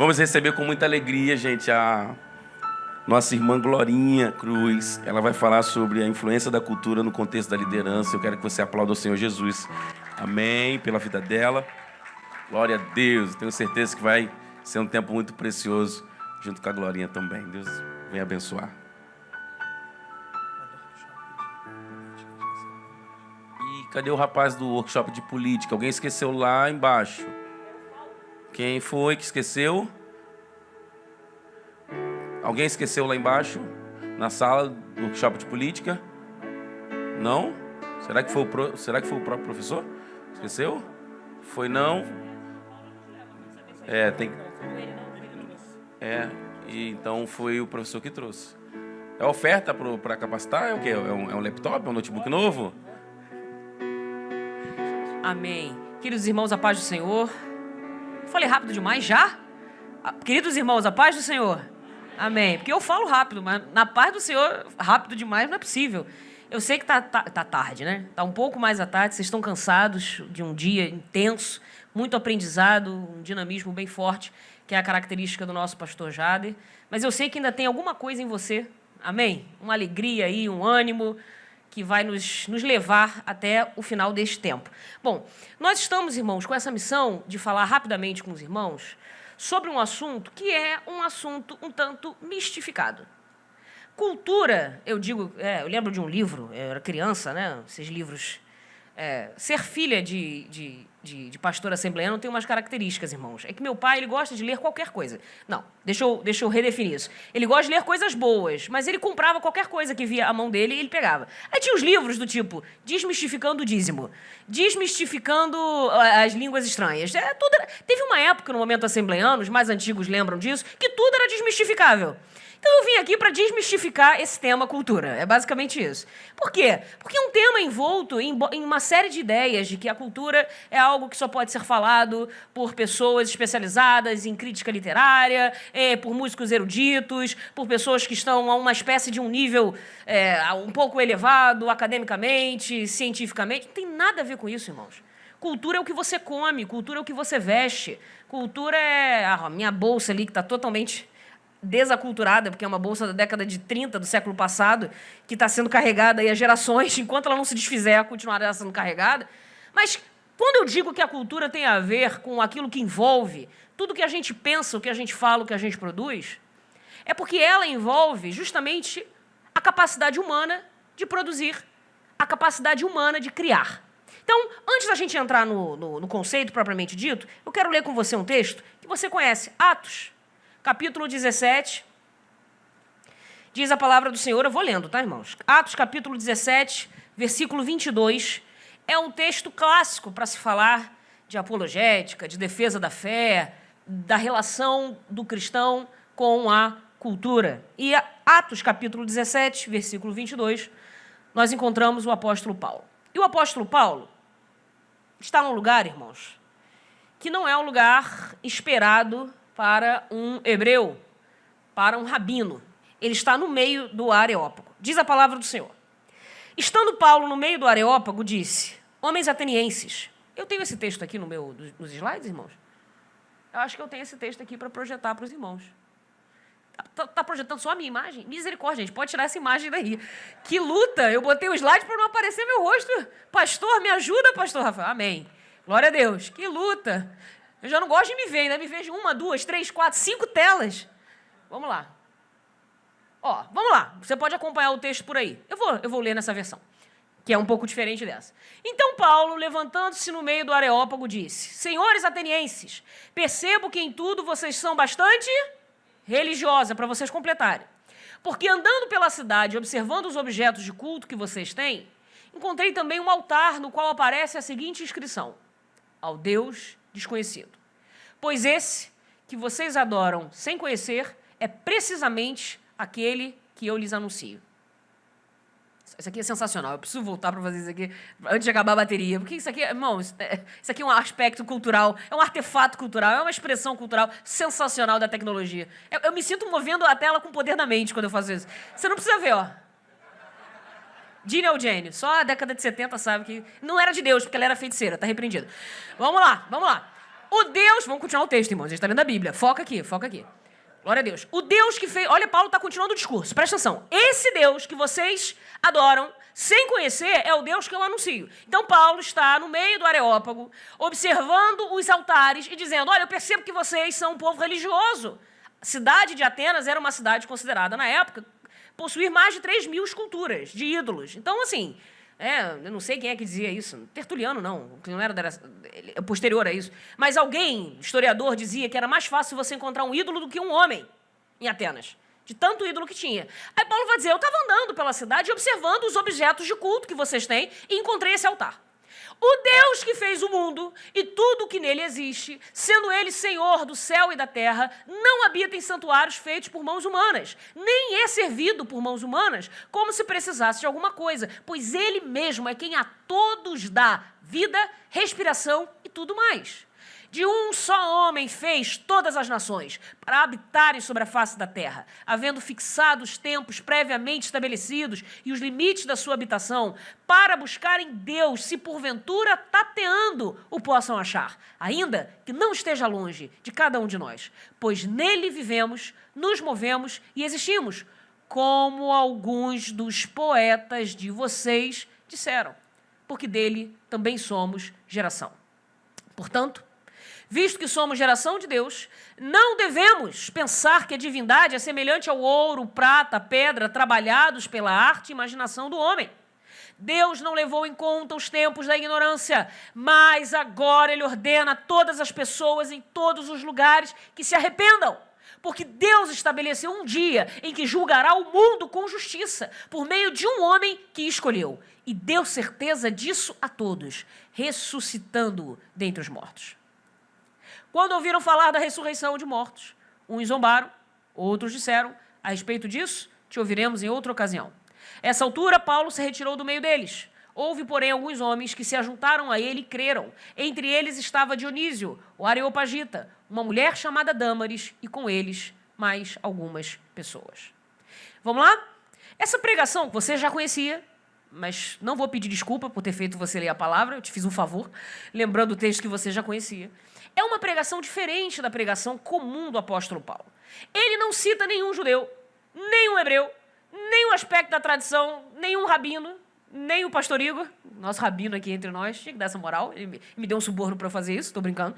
Vamos receber com muita alegria, gente, a nossa irmã Glorinha Cruz. Ela vai falar sobre a influência da cultura no contexto da liderança. Eu quero que você aplaude o Senhor Jesus. Amém, pela vida dela. Glória a Deus. Tenho certeza que vai ser um tempo muito precioso junto com a Glorinha também. Deus venha abençoar. E cadê o rapaz do workshop de política? Alguém esqueceu lá embaixo? Quem foi que esqueceu? Alguém esqueceu lá embaixo? Na sala do workshop de política? Não? Será que foi o próprio professor? Esqueceu? Foi não? E então foi o professor que trouxe. É oferta para capacitar? É o quê? É um laptop? É um notebook novo? Amém. Queridos irmãos, a paz do Senhor. Falei rápido demais já? Queridos irmãos, a paz do Senhor. Amém. Porque eu falo rápido, mas na paz do Senhor, rápido demais não é possível. Eu sei que tá tarde, né? Tá um pouco mais à tarde, vocês estão cansados de um dia intenso, muito aprendizado, um dinamismo bem forte, que é a característica do nosso pastor Jader. Mas eu sei que ainda tem alguma coisa em você, amém? Uma alegria aí, um ânimo que vai nos levar até o final deste tempo. Bom, nós estamos, irmãos, com essa missão de falar rapidamente com os irmãos sobre um assunto que é um assunto um tanto mistificado. Cultura, eu lembro de um livro, eu era criança, né? Esses livros. Ser filha de pastor assembleiano tem umas características, irmãos. É que meu pai ele gosta de ler qualquer coisa. Não, deixa eu redefinir isso. Ele gosta de ler coisas boas, mas ele comprava qualquer coisa que via a mão dele e ele pegava. Aí tinha os livros do tipo Desmistificando o Dízimo, Desmistificando as Línguas Estranhas. Teve uma época no momento assembleiano, os mais antigos lembram disso, que tudo era desmistificável. Então, eu vim aqui para desmistificar esse tema cultura. É basicamente isso. Por quê? Porque é um tema envolto em uma série de ideias de que a cultura é algo que só pode ser falado por pessoas especializadas em crítica literária, por músicos eruditos, por pessoas que estão a uma espécie de um nível um pouco elevado, academicamente, cientificamente. Não tem nada a ver com isso, irmãos. Cultura é o que você come, cultura é o que você veste. Cultura é a minha bolsa ali que está totalmente desaculturada, porque é uma bolsa da década de 30 do século passado, que está sendo carregada aí há gerações, enquanto ela não se desfizer, continuará sendo carregada. Mas quando eu digo que a cultura tem a ver com aquilo que envolve tudo que a gente pensa, o que a gente fala, o que a gente produz, é porque ela envolve justamente a capacidade humana de produzir, a capacidade humana de criar. Então, antes da gente entrar no conceito propriamente dito, eu quero ler com você um texto que você conhece, Atos, capítulo 17, diz a palavra do Senhor, eu vou lendo, tá, irmãos? Atos, capítulo 17, versículo 22, é um texto clássico para se falar de apologética, de defesa da fé, da relação do cristão com a cultura. E Atos, capítulo 17, versículo 22, nós encontramos o apóstolo Paulo. E o apóstolo Paulo está num lugar, irmãos, que não é um lugar esperado para um hebreu, para um rabino. Ele está no meio do Areópago. Diz a palavra do Senhor. Estando Paulo no meio do Areópago, disse: homens atenienses. Eu tenho esse texto aqui nos slides, irmãos? Eu acho que eu tenho esse texto aqui para projetar para os irmãos. Está projetando só a minha imagem? Misericórdia, gente, pode tirar essa imagem daí. Que luta! Eu botei o slide para não aparecer meu rosto. Pastor, me ajuda, pastor Rafael. Amém. Glória a Deus. Que luta! Eu já não gosto de me ver, ainda me vejo 1, 2, 3, 4, 5 telas. Vamos lá. Vamos lá. Você pode acompanhar o texto por aí. Eu vou ler nessa versão, que é um pouco diferente dessa. Então Paulo, levantando-se no meio do Areópago, disse: senhores atenienses, percebo que em tudo vocês são bastante religiosa, para vocês completarem. Porque andando pela cidade, observando os objetos de culto que vocês têm, encontrei também um altar no qual aparece a seguinte inscrição: ao Deus desconhecido. Pois esse que vocês adoram sem conhecer é precisamente aquele que eu lhes anuncio. Isso aqui é sensacional. Eu preciso voltar para fazer isso aqui antes de acabar a bateria. Porque isso aqui, irmão, isso aqui é um aspecto cultural, é um artefato cultural, é uma expressão cultural sensacional da tecnologia. Eu me sinto movendo a tela com o poder da mente quando eu faço isso. Você não precisa ver, ó. Dina Eugênio, só a década de 70 sabe que não era de Deus, porque ela era feiticeira, está repreendida. Vamos lá, vamos lá. O Deus... Vamos continuar o texto, irmãos. A gente está lendo a Bíblia. Foca aqui, foca aqui. Glória a Deus. O Deus que fez... Olha, Paulo está continuando o discurso. Presta atenção. Esse Deus que vocês adoram, sem conhecer, é o Deus que eu anuncio. Então, Paulo está no meio do Areópago, observando os altares e dizendo, olha, eu percebo que vocês são um povo religioso. A cidade de Atenas era uma cidade considerada, na época, possuir mais de 3.000 esculturas de ídolos. Então, assim... eu não sei quem é que dizia isso. Tertuliano, não. Que não era posterior a isso. Mas alguém, historiador, dizia que era mais fácil você encontrar um ídolo do que um homem em Atenas. De tanto ídolo que tinha. Aí Paulo vai dizer, eu estava andando pela cidade observando os objetos de culto que vocês têm e encontrei esse altar. O Deus que fez o mundo e tudo o que nele existe, sendo ele Senhor do céu e da terra, não habita em santuários feitos por mãos humanas, nem é servido por mãos humanas, como se precisasse de alguma coisa, pois ele mesmo é quem a todos dá vida, respiração e tudo mais. De um só homem fez todas as nações, para habitarem sobre a face da terra, havendo fixado os tempos previamente estabelecidos e os limites da sua habitação, para buscarem Deus, se porventura tateando o possam achar, ainda que não esteja longe de cada um de nós, pois nele vivemos, nos movemos e existimos, como alguns dos poetas de vocês disseram, porque dele também somos geração. Portanto, visto que somos geração de Deus, não devemos pensar que a divindade é semelhante ao ouro, prata, pedra, trabalhados pela arte e imaginação do homem. Deus não levou em conta os tempos da ignorância, mas agora Ele ordena a todas as pessoas em todos os lugares que se arrependam. Porque Deus estabeleceu um dia em que julgará o mundo com justiça, por meio de um homem que escolheu, e deu certeza disso a todos, ressuscitando-o dentre os mortos. Quando ouviram falar da ressurreição de mortos, uns zombaram, outros disseram, a respeito disso, te ouviremos em outra ocasião. Essa altura, Paulo se retirou do meio deles. Houve, porém, alguns homens que se ajuntaram a ele e creram. Entre eles estava Dionísio, o Areopagita, uma mulher chamada Dâmaris, e com eles mais algumas pessoas. Vamos lá? Essa pregação que você já conhecia, mas não vou pedir desculpa por ter feito você ler a palavra, eu te fiz um favor, lembrando o texto que você já conhecia. É uma pregação diferente da pregação comum do apóstolo Paulo. Ele não cita nenhum judeu, nenhum hebreu, nenhum aspecto da tradição, nenhum rabino, nem o pastor Igor, nosso rabino aqui entre nós, tinha que dar essa moral, ele me deu um suborno para eu fazer isso, estou brincando.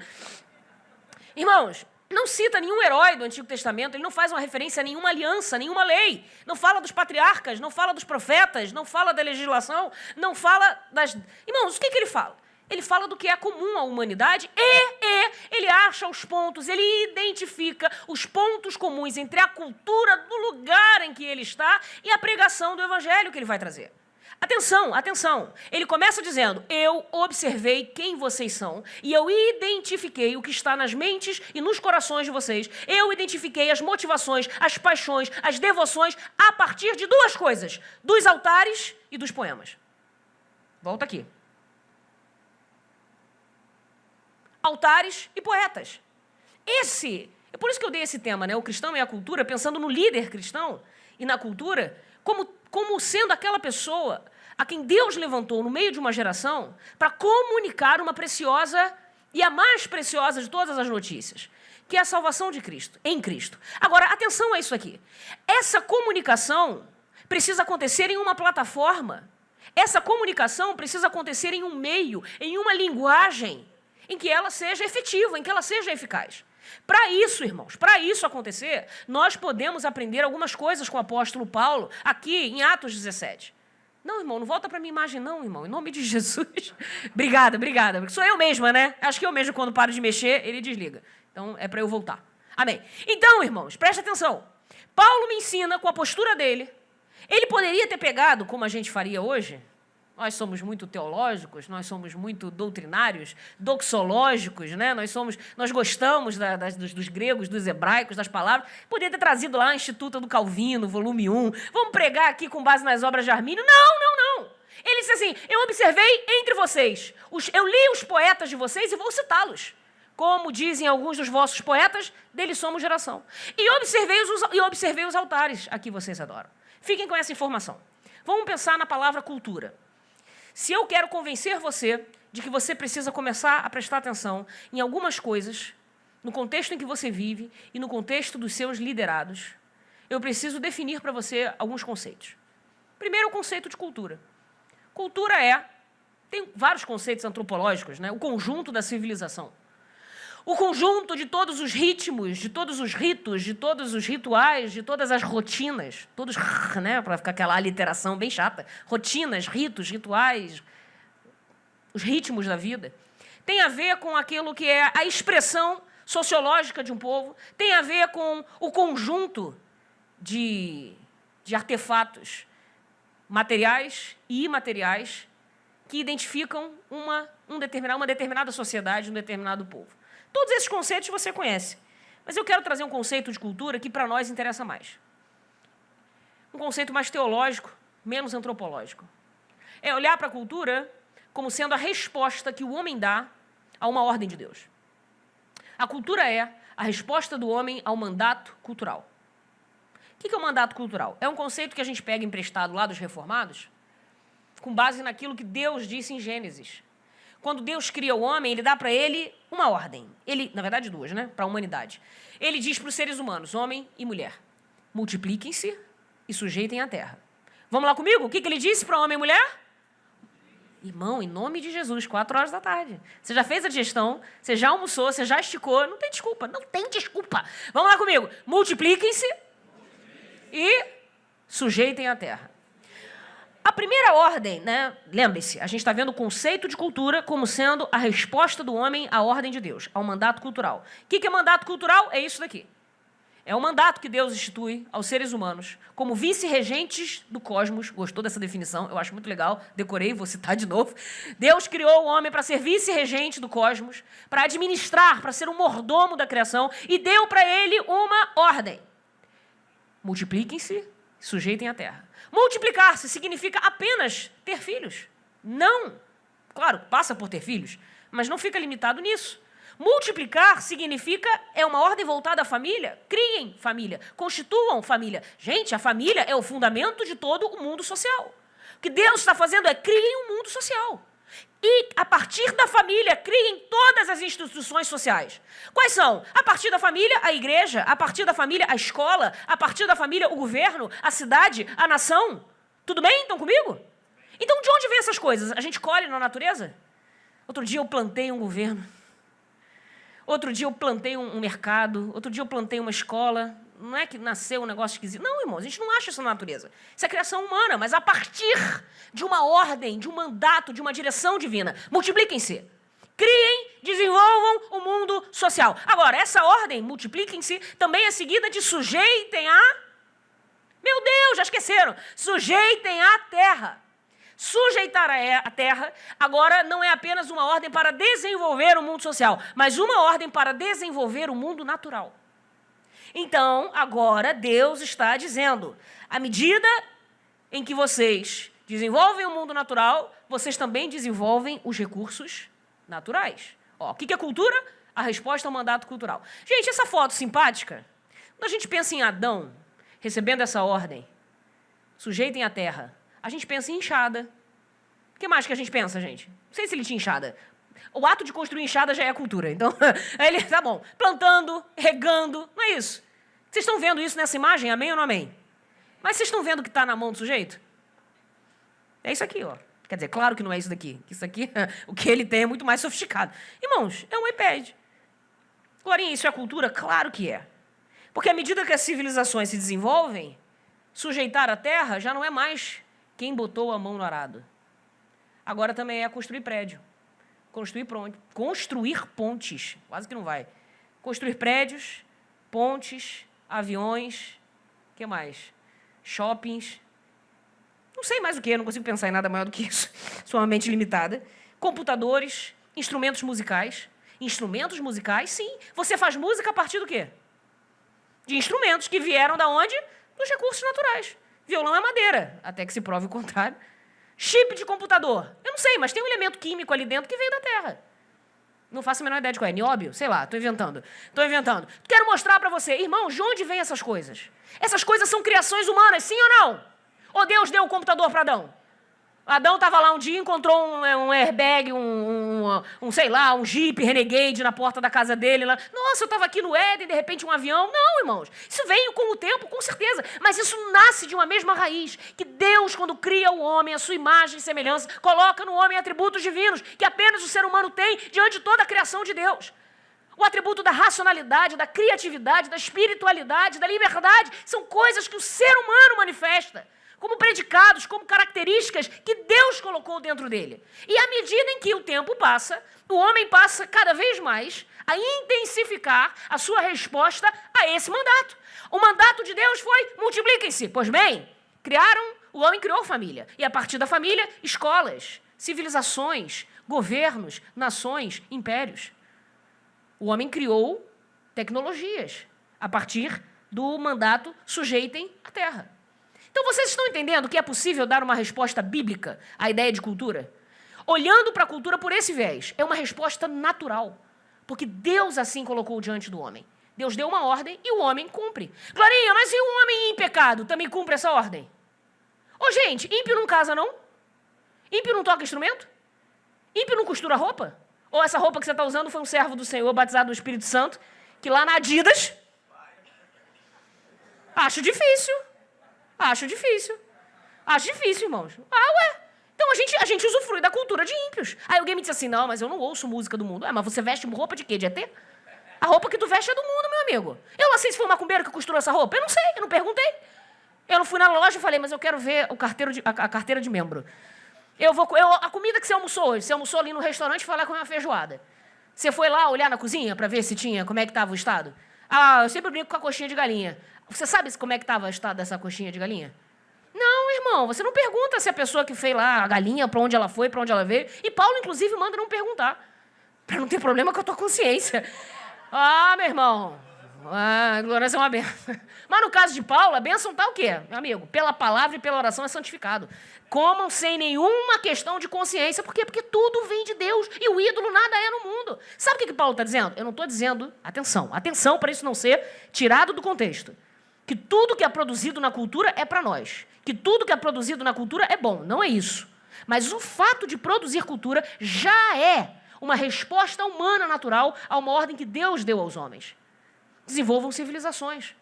Irmãos, não cita nenhum herói do Antigo Testamento, ele não faz uma referência a nenhuma aliança, nenhuma lei, não fala dos patriarcas, não fala dos profetas, não fala da legislação, não fala das... Irmãos, o que ele fala? Ele fala do que é comum à humanidade e ele acha os pontos, ele identifica os pontos comuns entre a cultura do lugar em que ele está e a pregação do evangelho que ele vai trazer. Atenção, atenção. Ele começa dizendo, eu observei quem vocês são e eu identifiquei o que está nas mentes e nos corações de vocês. Eu identifiquei as motivações, as paixões, as devoções a partir de duas coisas, dos altares e dos poemas. Volta aqui. Altares e poetas. É por isso que eu dei esse tema, né? O cristão e a cultura, pensando no líder cristão e na cultura, como sendo aquela pessoa a quem Deus levantou no meio de uma geração para comunicar uma preciosa e a mais preciosa de todas as notícias, que é a salvação de Cristo, em Cristo. Agora, atenção a isso aqui. Essa comunicação precisa acontecer em uma plataforma. Essa comunicação precisa acontecer em um meio, em uma linguagem em que ela seja efetiva, em que ela seja eficaz. Para isso, irmãos, para isso acontecer, nós podemos aprender algumas coisas com o apóstolo Paulo, aqui em Atos 17. Não, irmão, não volta para a minha imagem não, irmão, em nome de Jesus. Obrigada, porque sou eu mesma, né? Acho que eu mesma, quando paro de mexer, ele desliga. Então, é para eu voltar. Amém. Então, irmãos, preste atenção. Paulo me ensina com a postura dele. Ele poderia ter pegado, como a gente faria hoje... Nós somos muito teológicos, nós somos muito doutrinários, doxológicos, né? Nós gostamos dos gregos, dos hebraicos, das palavras. Poderia ter trazido lá a Instituta do Calvino, volume 1. Vamos pregar aqui com base nas obras de Armínio? Não. Ele disse assim, eu observei entre vocês, eu li os poetas de vocês e vou citá-los. Como dizem alguns dos vossos poetas, deles somos geração. E observei os altares a que vocês adoram. Fiquem com essa informação. Vamos pensar na palavra cultura. Se eu quero convencer você de que você precisa começar a prestar atenção em algumas coisas, no contexto em que você vive e no contexto dos seus liderados, eu preciso definir para você alguns conceitos. Primeiro, o conceito de cultura. Cultura tem vários conceitos antropológicos, né? O conjunto da civilização. O conjunto de todos os ritmos, de todos os ritos, de todos os rituais, de todas as rotinas, todos, né, para ficar aquela aliteração bem chata, rotinas, ritos, rituais, os ritmos da vida, tem a ver com aquilo que é a expressão sociológica de um povo, tem a ver com o conjunto de artefatos materiais e imateriais que identificam uma determinada sociedade, um determinado povo. Todos esses conceitos você conhece, mas eu quero trazer um conceito de cultura que para nós interessa mais. Um conceito mais teológico, menos antropológico. É olhar para a cultura como sendo a resposta que o homem dá a uma ordem de Deus. A cultura é a resposta do homem ao mandato cultural. O que é o mandato cultural? É um conceito que a gente pega emprestado lá dos reformados, com base naquilo que Deus disse em Gênesis. Quando Deus cria o homem, ele dá para ele uma ordem. Na verdade, duas, né? Para a humanidade. Ele diz para os seres humanos, homem e mulher, multipliquem-se e sujeitem a terra. Vamos lá comigo? O que ele disse para homem e mulher? Irmão, em nome de Jesus, 4 horas da tarde. Você já fez a digestão, você já almoçou, você já esticou, não tem desculpa, não tem desculpa. Vamos lá comigo. Multipliquem-se e sujeitem a terra. A primeira ordem, né? Lembre-se, a gente está vendo o conceito de cultura como sendo a resposta do homem à ordem de Deus, ao mandato cultural. O que é mandato cultural? É isso daqui. É o mandato que Deus institui aos seres humanos como vice-regentes do cosmos. Gostou dessa definição? Eu acho muito legal. Decorei, vou citar de novo. Deus criou o homem para ser vice-regente do cosmos, para administrar, para ser um mordomo da criação, e deu para ele uma ordem. Multipliquem-se, sujeitem a terra. Multiplicar-se significa apenas ter filhos. Não. Claro, passa por ter filhos, mas não fica limitado nisso. Multiplicar significa, é uma ordem voltada à família. Criem família, constituam família. Gente, a família é o fundamento de todo o mundo social. O que Deus está fazendo é criem um mundo social. E, a partir da família, criem todas as instituições sociais. Quais são? A partir da família, a igreja. A partir da família, a escola. A partir da família, o governo, a cidade, a nação. Tudo bem? Estão comigo? Então, de onde vêm essas coisas? A gente colhe na natureza? Outro dia eu plantei um governo. Outro dia eu plantei um mercado. Outro dia eu plantei uma escola. Não é que nasceu um negócio esquisito. Não, irmãos, a gente não acha isso na natureza. Isso é criação humana, mas a partir de uma ordem, de um mandato, de uma direção divina. Multipliquem-se. Criem, desenvolvam o mundo social. Agora, essa ordem, multipliquem-se, também é seguida de sujeitem a... Meu Deus, já esqueceram. Sujeitem a terra. Sujeitar a terra, agora, não é apenas uma ordem para desenvolver o mundo social, mas uma ordem para desenvolver o mundo natural. Então, agora, Deus está dizendo, à medida em que vocês desenvolvem o mundo natural, vocês também desenvolvem os recursos naturais. Ó, o que é cultura? A resposta ao mandato cultural. Gente, essa foto simpática, quando a gente pensa em Adão recebendo essa ordem, sujeitem a terra, a gente pensa em enxada. O que mais que a gente pensa, gente? Não sei se ele tinha enxada. O ato de construir enxada já é cultura. Então, ele, tá bom, plantando, regando, não é isso? Vocês estão vendo isso nessa imagem? Amém ou não amém? Mas vocês estão vendo o que está na mão do sujeito? É isso aqui, ó. Quer dizer, claro que não é isso daqui. Isso aqui, o que ele tem é muito mais sofisticado. Irmãos, é um iPad. Glorinha, isso é cultura? Claro que é. Porque à medida que as civilizações se desenvolvem, sujeitar a terra já não é mais quem botou a mão no arado. Agora também é construir prédio. Construir pontes. Quase que não vai. Construir prédios, pontes, aviões, o que mais? Shoppings. Não sei mais o que, não consigo pensar em nada maior do que isso. Sou uma mente limitada. Computadores, instrumentos musicais. Instrumentos musicais, sim. Você faz música a partir do quê? De instrumentos que vieram da onde? Dos recursos naturais. Violão é madeira, até que se prove o contrário. Chip de computador. Eu não sei, mas tem um elemento químico ali dentro que veio da Terra. Não faço a menor ideia de qual é. Nióbio? Sei lá, estou inventando. Quero mostrar para você, irmão, de onde vêm essas coisas? Essas coisas são criações humanas, sim ou não? Ou Deus deu o computador para Adão? Adão estava lá um dia e encontrou um airbag, sei lá, um Jeep Renegade na porta da casa dele. Lá. Nossa, eu estava aqui no Éden, de repente um avião. Não, irmãos. Isso veio com o tempo, com certeza. Mas isso nasce de uma mesma raiz. Que Deus, quando cria o homem, a sua imagem e semelhança, coloca no homem atributos divinos que apenas o ser humano tem diante de toda a criação de Deus. O atributo da racionalidade, da criatividade, da espiritualidade, da liberdade, são coisas que o ser humano manifesta. Como predicados, como características que Deus colocou dentro dele. E à medida em que o tempo passa, o homem passa cada vez mais a intensificar a sua resposta a esse mandato. O mandato de Deus foi: multipliquem-se. Pois bem, o homem criou família. E a partir da família, escolas, civilizações, governos, nações, impérios. O homem criou tecnologias a partir do mandato: sujeitem a terra. Então, vocês estão entendendo que é possível dar uma resposta bíblica à ideia de cultura? Olhando para a cultura por esse viés, é uma resposta natural, porque Deus assim colocou diante do homem. Deus deu uma ordem e o homem cumpre. Glorinha, mas e o homem em pecado também cumpre essa ordem? Ô, gente, ímpio não casa, não? Ímpio não toca instrumento? Ímpio não costura roupa? Ou essa roupa que você está usando foi um servo do Senhor, batizado no Espírito Santo, que lá na Adidas... Acho difícil. Acho difícil, irmãos. Então a gente usufrui da cultura de ímpios. Aí alguém me disse assim: não, mas eu não ouço música do mundo. Mas você veste roupa de quê? De ET? A roupa que tu veste é do mundo, meu amigo. Eu não sei se foi um macumbeiro que costurou essa roupa. Eu não sei, eu não perguntei. Eu não fui na loja e falei: mas eu quero ver a carteira de membro. A comida que você almoçou hoje, você almoçou ali no restaurante e foi lá comer uma feijoada. Você foi lá olhar na cozinha para ver se tinha, como é que estava o estado? Eu sempre brinco com a coxinha de galinha. Você sabe como é que estava o estado dessa coxinha de galinha? Não, irmão, você não pergunta se a pessoa que fez lá a galinha, para onde ela foi, para onde ela veio. E Paulo, inclusive, manda não perguntar, para não ter problema com a tua consciência. Meu irmão, a ignorância é uma bênção. Mas no caso de Paulo, a bênção está o quê, meu amigo? Pela palavra e pela oração é santificado. Comam sem nenhuma questão de consciência. Por quê? Porque tudo vem de Deus e o ídolo nada é no mundo. Sabe o que Paulo está dizendo? Eu não estou dizendo, atenção para isso não ser tirado do contexto. Que tudo que é produzido na cultura é para nós. Que tudo que é produzido na cultura é bom. Não é isso. Mas o fato de produzir cultura já é uma resposta humana natural a uma ordem que Deus deu aos homens. Desenvolvam civilizações.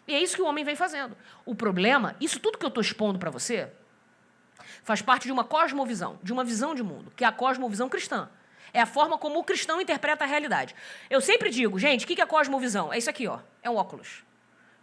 E é isso que o homem vem fazendo. O problema, isso tudo que eu estou expondo para você, faz parte de uma cosmovisão, de uma visão de mundo, que é a cosmovisão cristã. É a forma como o cristão interpreta a realidade. Eu sempre digo, gente, o que é cosmovisão? É isso aqui, ó. É um óculos.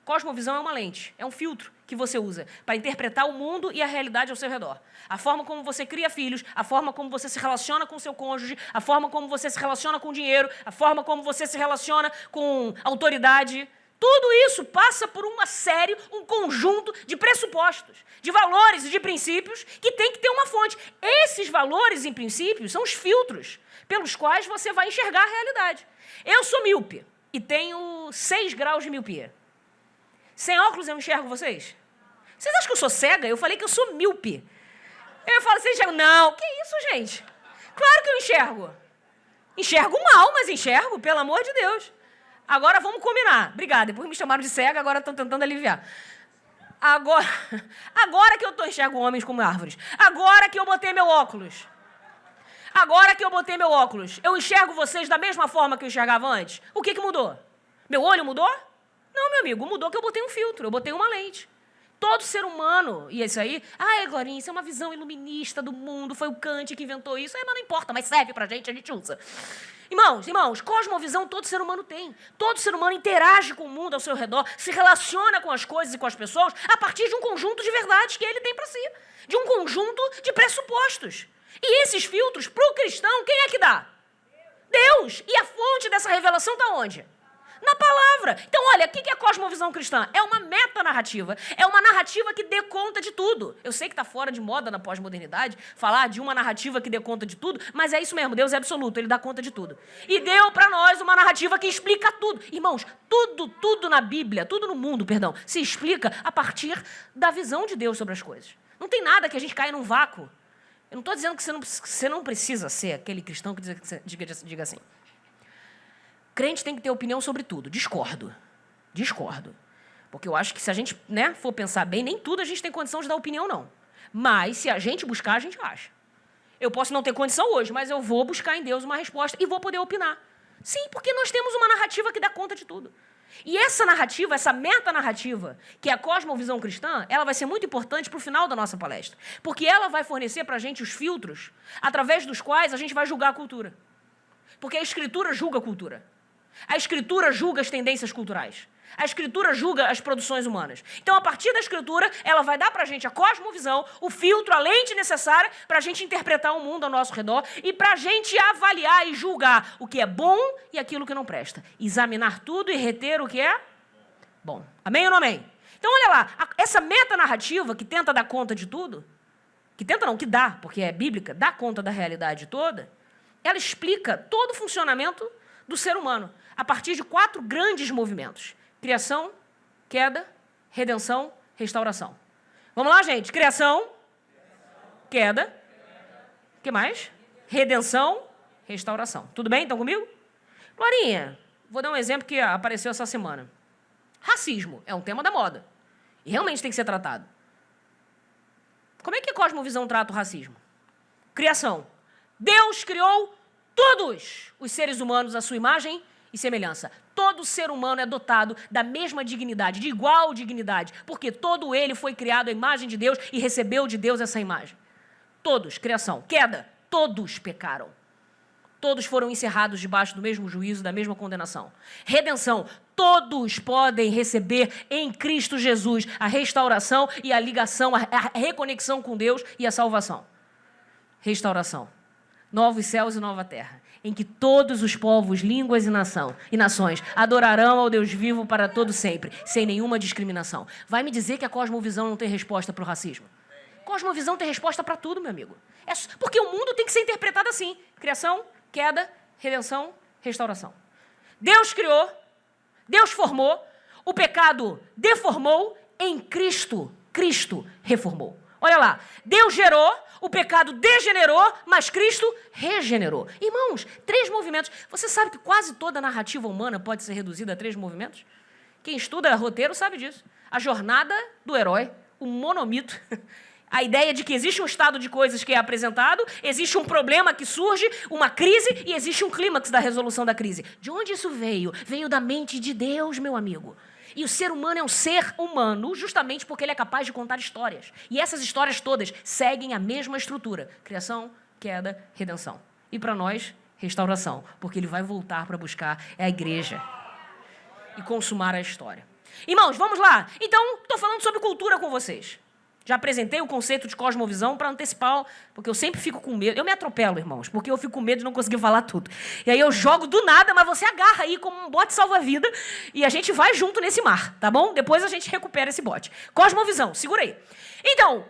Cosmovisão é uma lente, é um filtro que você usa para interpretar o mundo e a realidade ao seu redor. A forma como você cria filhos, a forma como você se relaciona com seu cônjuge, a forma como você se relaciona com dinheiro, a forma como você se relaciona com autoridade. Tudo isso passa por um conjunto de pressupostos, de valores e de princípios que tem que ter uma fonte. Esses valores e princípios são os filtros pelos quais você vai enxergar a realidade. Eu sou míope e tenho 6 graus de miopia. Sem óculos eu enxergo vocês? Vocês acham que eu sou cega? Eu falei que eu sou míope. Eu falo, vocês enxergam? Não, que isso, gente? Claro que eu enxergo. Enxergo mal, mas enxergo, pelo amor de Deus. Agora vamos combinar. Obrigada, depois me chamaram de cega, agora estão tentando aliviar. Agora que eu enxergo homens como árvores. Agora que eu botei meu óculos. Eu enxergo vocês da mesma forma que eu enxergava antes. O que mudou? Meu olho mudou? Não, meu amigo, mudou que eu botei um filtro, eu botei uma lente. Todo ser humano, e isso aí, Glorinha, isso é uma visão iluminista do mundo, foi o Kant que inventou isso. Mas não importa, mas serve pra gente, a gente usa. Irmãos, cosmovisão todo ser humano tem. Todo ser humano interage com o mundo ao seu redor, se relaciona com as coisas e com as pessoas a partir de um conjunto de verdades que ele tem para si. De um conjunto de pressupostos. E esses filtros, para o cristão, quem é que dá? Deus. E a fonte dessa revelação está onde? Na palavra. Então, olha, o que é a cosmovisão cristã? É uma metanarrativa. É uma narrativa que dê conta de tudo. Eu sei que está fora de moda na pós-modernidade falar de uma narrativa que dê conta de tudo, mas é isso mesmo, Deus é absoluto, Ele dá conta de tudo. E deu para nós uma narrativa que explica tudo. Irmãos, tudo na Bíblia, tudo no mundo, se explica a partir da visão de Deus sobre as coisas. Não tem nada que a gente caia num vácuo. Eu não estou dizendo que você não precisa ser aquele cristão que diga assim. Crente tem que ter opinião sobre tudo. Discordo. Porque eu acho que se a gente for pensar bem, nem tudo a gente tem condição de dar opinião, não. Mas, se a gente buscar, a gente acha. Eu posso não ter condição hoje, mas eu vou buscar em Deus uma resposta e vou poder opinar. Sim, porque nós temos uma narrativa que dá conta de tudo. E essa narrativa, essa metanarrativa, que é a cosmovisão cristã, ela vai ser muito importante para o final da nossa palestra. Porque ela vai fornecer para a gente os filtros através dos quais a gente vai julgar a cultura. Porque a Escritura julga a cultura. A Escritura julga as tendências culturais. A Escritura julga as produções humanas. Então, a partir da Escritura, ela vai dar para a gente a cosmovisão, o filtro, a lente necessária para a gente interpretar o mundo ao nosso redor e para a gente avaliar e julgar o que é bom e aquilo que não presta. Examinar tudo e reter o que é bom. Amém ou não amém? Então, olha lá, essa metanarrativa que tenta dar conta de tudo, que tenta não, que dá, porque é bíblica, dá conta da realidade toda, ela explica todo o funcionamento do ser humano a partir de 4 grandes movimentos. Criação, queda, redenção, restauração. Vamos lá, gente? Criação, queda, o que mais? Redenção, restauração. Tudo bem? Estão comigo? Glorinha, vou dar um exemplo que apareceu essa semana. Racismo é um tema da moda. E realmente tem que ser tratado. Como é que a cosmovisão trata o racismo? Criação. Deus criou todos os seres humanos à sua imagem e semelhança. Todo ser humano é dotado da mesma dignidade, de igual dignidade, porque todo ele foi criado à imagem de Deus e recebeu de Deus essa imagem. Todos, criação. Queda, todos pecaram. Todos foram encerrados debaixo do mesmo juízo, da mesma condenação. Redenção, todos podem receber em Cristo Jesus a restauração e a ligação, a reconexão com Deus e a salvação. Restauração. Novos céus e nova terra, em que todos os povos, línguas e nações adorarão ao Deus vivo para todo sempre, sem nenhuma discriminação. Vai me dizer que a cosmovisão não tem resposta para o racismo? Cosmovisão tem resposta para tudo, meu amigo. Porque o mundo tem que ser interpretado assim. Criação, queda, redenção, restauração. Deus criou, Deus formou, o pecado deformou, em Cristo, Cristo reformou. Olha lá, Deus gerou, o pecado degenerou, mas Cristo regenerou. Irmãos, 3 movimentos. Você sabe que quase toda narrativa humana pode ser reduzida a 3 movimentos? Quem estuda roteiro sabe disso. A jornada do herói, o monomito, a ideia de que existe um estado de coisas que é apresentado, existe um problema que surge, uma crise, e existe um clímax da resolução da crise. De onde isso veio? Veio da mente de Deus, meu amigo. E o ser humano é um ser humano justamente porque ele é capaz de contar histórias. E essas histórias todas seguem a mesma estrutura. Criação, queda, redenção. E para nós, restauração. Porque ele vai voltar para buscar a igreja e consumar a história. Irmãos, vamos lá. Então, estou falando sobre cultura com vocês. Já apresentei o conceito de cosmovisão para antecipar, porque eu sempre fico com medo. Eu me atropelo, irmãos, porque eu fico com medo de não conseguir falar tudo. E aí eu jogo do nada, mas você agarra aí como um bote salva-vida e a gente vai junto nesse mar, tá bom? Depois a gente recupera esse bote. Cosmovisão, segura aí. Então,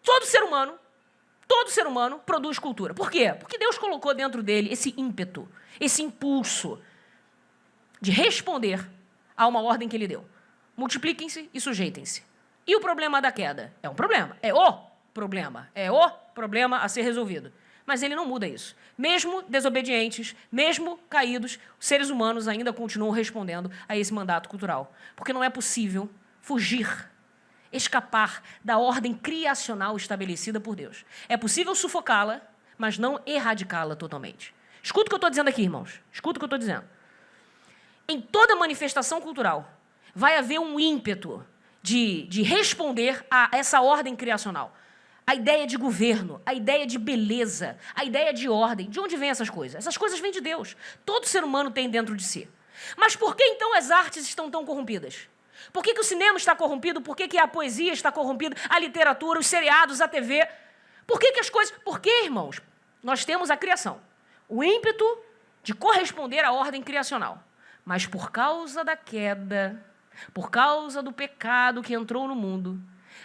todo ser humano produz cultura. Por quê? Porque Deus colocou dentro dele esse ímpeto, esse impulso de responder a uma ordem que ele deu. Multipliquem-se e sujeitem-se. E o problema da queda? É um problema. É o problema a ser resolvido. Mas ele não muda isso. Mesmo desobedientes, mesmo caídos, os seres humanos ainda continuam respondendo a esse mandato cultural. Porque não é possível fugir, escapar da ordem criacional estabelecida por Deus. É possível sufocá-la, mas não erradicá-la totalmente. Escuta o que eu estou dizendo aqui, irmãos. Escuta o que eu estou dizendo. Em toda manifestação cultural, vai haver um ímpeto de responder a essa ordem criacional. A ideia de governo, a ideia de beleza, a ideia de ordem. De onde vêm essas coisas? Essas coisas vêm de Deus. Todo ser humano tem dentro de si. Mas por que, então, as artes estão tão corrompidas? Por que o cinema está corrompido? Por que a poesia está corrompida? A literatura, os seriados, a TV? Por que as coisas... Por que, irmãos? Nós temos a criação. O ímpeto de corresponder à ordem criacional. Mas por causa da queda... Por causa do pecado que entrou no mundo,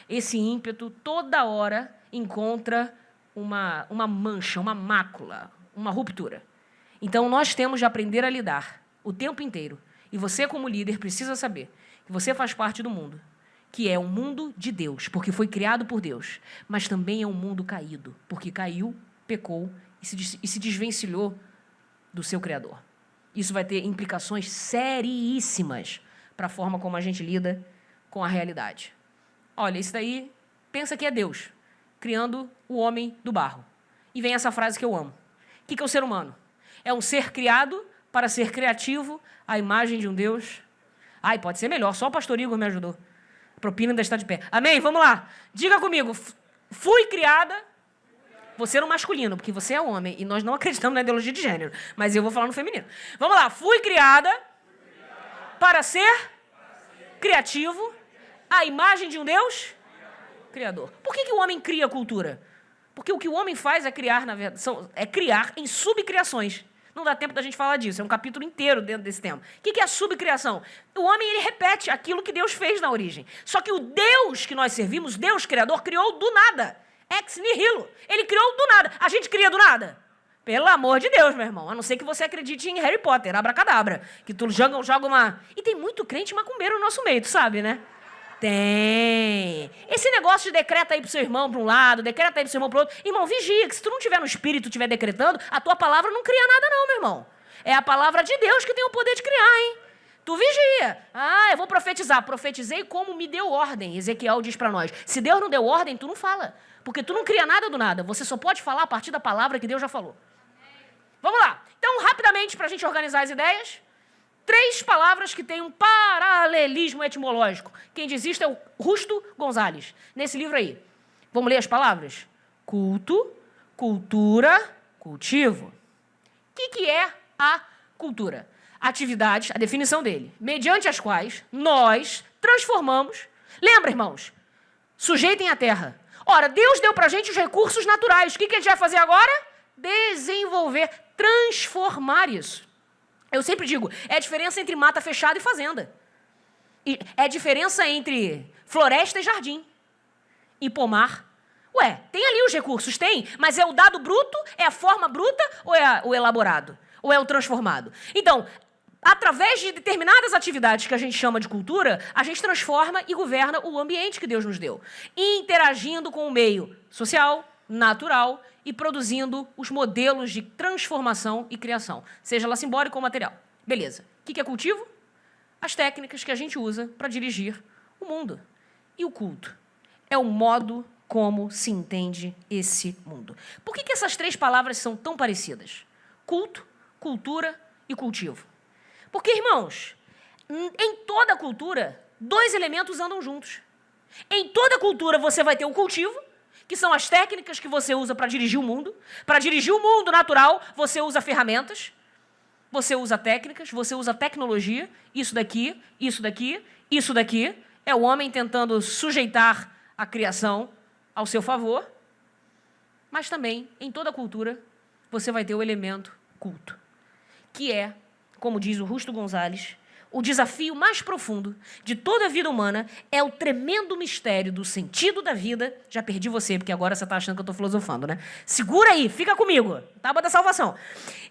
esse ímpeto toda hora encontra uma mancha, uma mácula, uma ruptura. Então, nós temos de aprender a lidar o tempo inteiro. E você, como líder, precisa saber que você faz parte do mundo, que é um mundo de Deus, porque foi criado por Deus, mas também é um mundo caído, porque caiu, pecou e se desvencilhou do seu Criador. Isso vai ter implicações seríssimas para a forma como a gente lida com a realidade. Olha, isso daí, pensa que é Deus. criando o homem do barro. E vem essa frase que eu amo. O que é o ser humano? É um ser criado para ser criativo, à imagem de um Deus. Ai, pode ser melhor, só o pastor Igor me ajudou. A propina ainda está de pé. Amém? Vamos lá. Diga comigo. Fui criada... Você no masculino, porque você é homem, e nós não acreditamos na ideologia de gênero, mas eu vou falar no feminino. Vamos lá. Fui criada para ser criativo, à imagem de um Deus criador. Por que o homem cria cultura? Porque o que o homem faz é criar, na verdade, é criar em subcriações. Não dá tempo da gente falar disso, é um capítulo inteiro dentro desse tema. O que é a subcriação? O homem, ele repete aquilo que Deus fez na origem. Só que o Deus que nós servimos, Deus criador, criou do nada. Ex nihilo. Ele criou do nada. A gente cria do nada? Pelo amor de Deus, meu irmão. A não ser que você acredite em Harry Potter, abracadabra. Que tu joga uma... E tem muito crente macumbeiro no nosso meio, tu sabe, né? Tem. Esse negócio de decreta aí pro seu irmão para um lado, decreta aí pro seu irmão pro outro. Irmão, vigia, que se tu não tiver no espírito, estiver decretando, a tua palavra não cria nada não, meu irmão. É a palavra de Deus que tem o poder de criar, hein? Tu vigia. Ah, eu vou profetizar. Profetizei como me deu ordem. Ezequiel diz para nós. Se Deus não deu ordem, tu não fala. Porque tu não cria nada do nada. Você só pode falar a partir da palavra que Deus já falou. Vamos lá. Então, rapidamente, para a gente organizar as ideias, 3 palavras que têm um paralelismo etimológico. Quem diz isso é o Rusto Gonzalez, nesse livro aí. Vamos ler as palavras? Culto, cultura, cultivo. O que é a cultura? Atividades, a definição dele, mediante as quais nós transformamos... Lembra, irmãos? Sujeitem a terra. Ora, Deus deu para a gente os recursos naturais. O que a gente vai fazer agora? Desenvolver, transformar isso. Eu sempre digo, é a diferença entre mata fechada e fazenda. É a diferença entre floresta e jardim. E pomar. Ué, tem ali os recursos? Tem. Mas é o dado bruto? É a forma bruta? Ou é o elaborado? Ou é o transformado? Então, através de determinadas atividades que a gente chama de cultura, a gente transforma e governa o ambiente que Deus nos deu. Interagindo com o meio social, natural e produzindo os modelos de transformação e criação, seja ela simbólica ou material. Beleza. O que é cultivo? As técnicas que a gente usa para dirigir o mundo. E o culto? É o modo como se entende esse mundo. Por que essas 3 palavras são tão parecidas? Culto, cultura e cultivo. Porque, irmãos, em toda cultura, 2 elementos andam juntos. Em toda cultura você vai ter o cultivo, que são as técnicas que você usa para dirigir o mundo. Para dirigir o mundo natural, você usa ferramentas, você usa técnicas, você usa tecnologia. Isso daqui, isso daqui, isso daqui. É o homem tentando sujeitar a criação ao seu favor. Mas também, em toda cultura, você vai ter o elemento culto, que é, como diz o Rusto Gonzalez, o desafio mais profundo de toda a vida humana é o tremendo mistério do sentido da vida. Já perdi você, porque agora você está achando que eu estou filosofando, né? Segura aí, fica comigo. Tábua da salvação.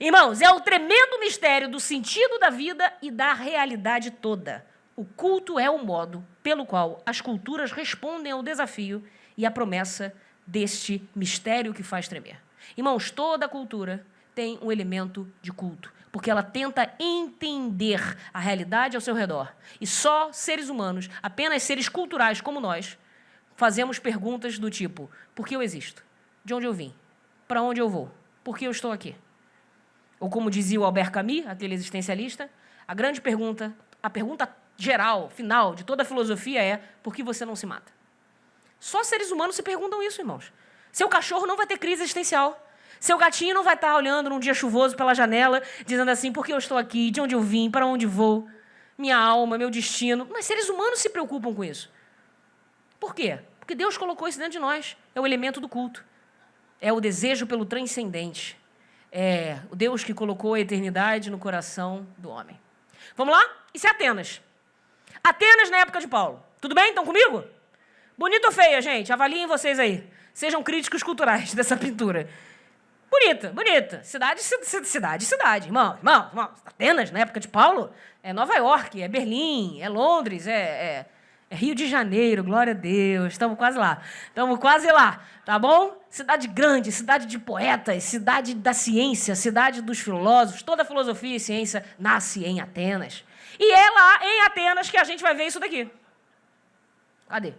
Irmãos, é o tremendo mistério do sentido da vida e da realidade toda. O culto é o modo pelo qual as culturas respondem ao desafio e à promessa deste mistério que faz tremer. Irmãos, toda cultura tem um elemento de culto, porque ela tenta entender a realidade ao seu redor. E só seres humanos, apenas seres culturais como nós, fazemos perguntas do tipo: por que eu existo? De onde eu vim? Para onde eu vou? Por que eu estou aqui? Ou como dizia o Albert Camus, aquele existencialista, a grande pergunta, a pergunta geral, final de toda a filosofia é: por que você não se mata? Só seres humanos se perguntam isso, irmãos. Seu cachorro não vai ter crise existencial. Seu gatinho não vai estar olhando num dia chuvoso pela janela, dizendo assim: por que eu estou aqui? De onde eu vim? Para onde vou? Minha alma, meu destino. Mas seres humanos se preocupam com isso. Por quê? Porque Deus colocou isso dentro de nós. É o elemento do culto. É o desejo pelo transcendente. É o Deus que colocou a eternidade no coração do homem. Vamos lá? Isso é Atenas. Atenas na época de Paulo. Tudo bem? Estão comigo? Bonita ou feia, gente? Avaliem vocês aí. Sejam críticos culturais dessa pintura. Bonita, bonita. Cidade. Irmão. Atenas, na época de Paulo, é Nova York, é Berlim, é Londres, é Rio de Janeiro, glória a Deus. Estamos quase lá, tá bom? Cidade grande, cidade de poetas, cidade da ciência, cidade dos filósofos. Toda a filosofia e ciência nasce em Atenas. E é lá, em Atenas, que a gente vai ver isso daqui. Cadê?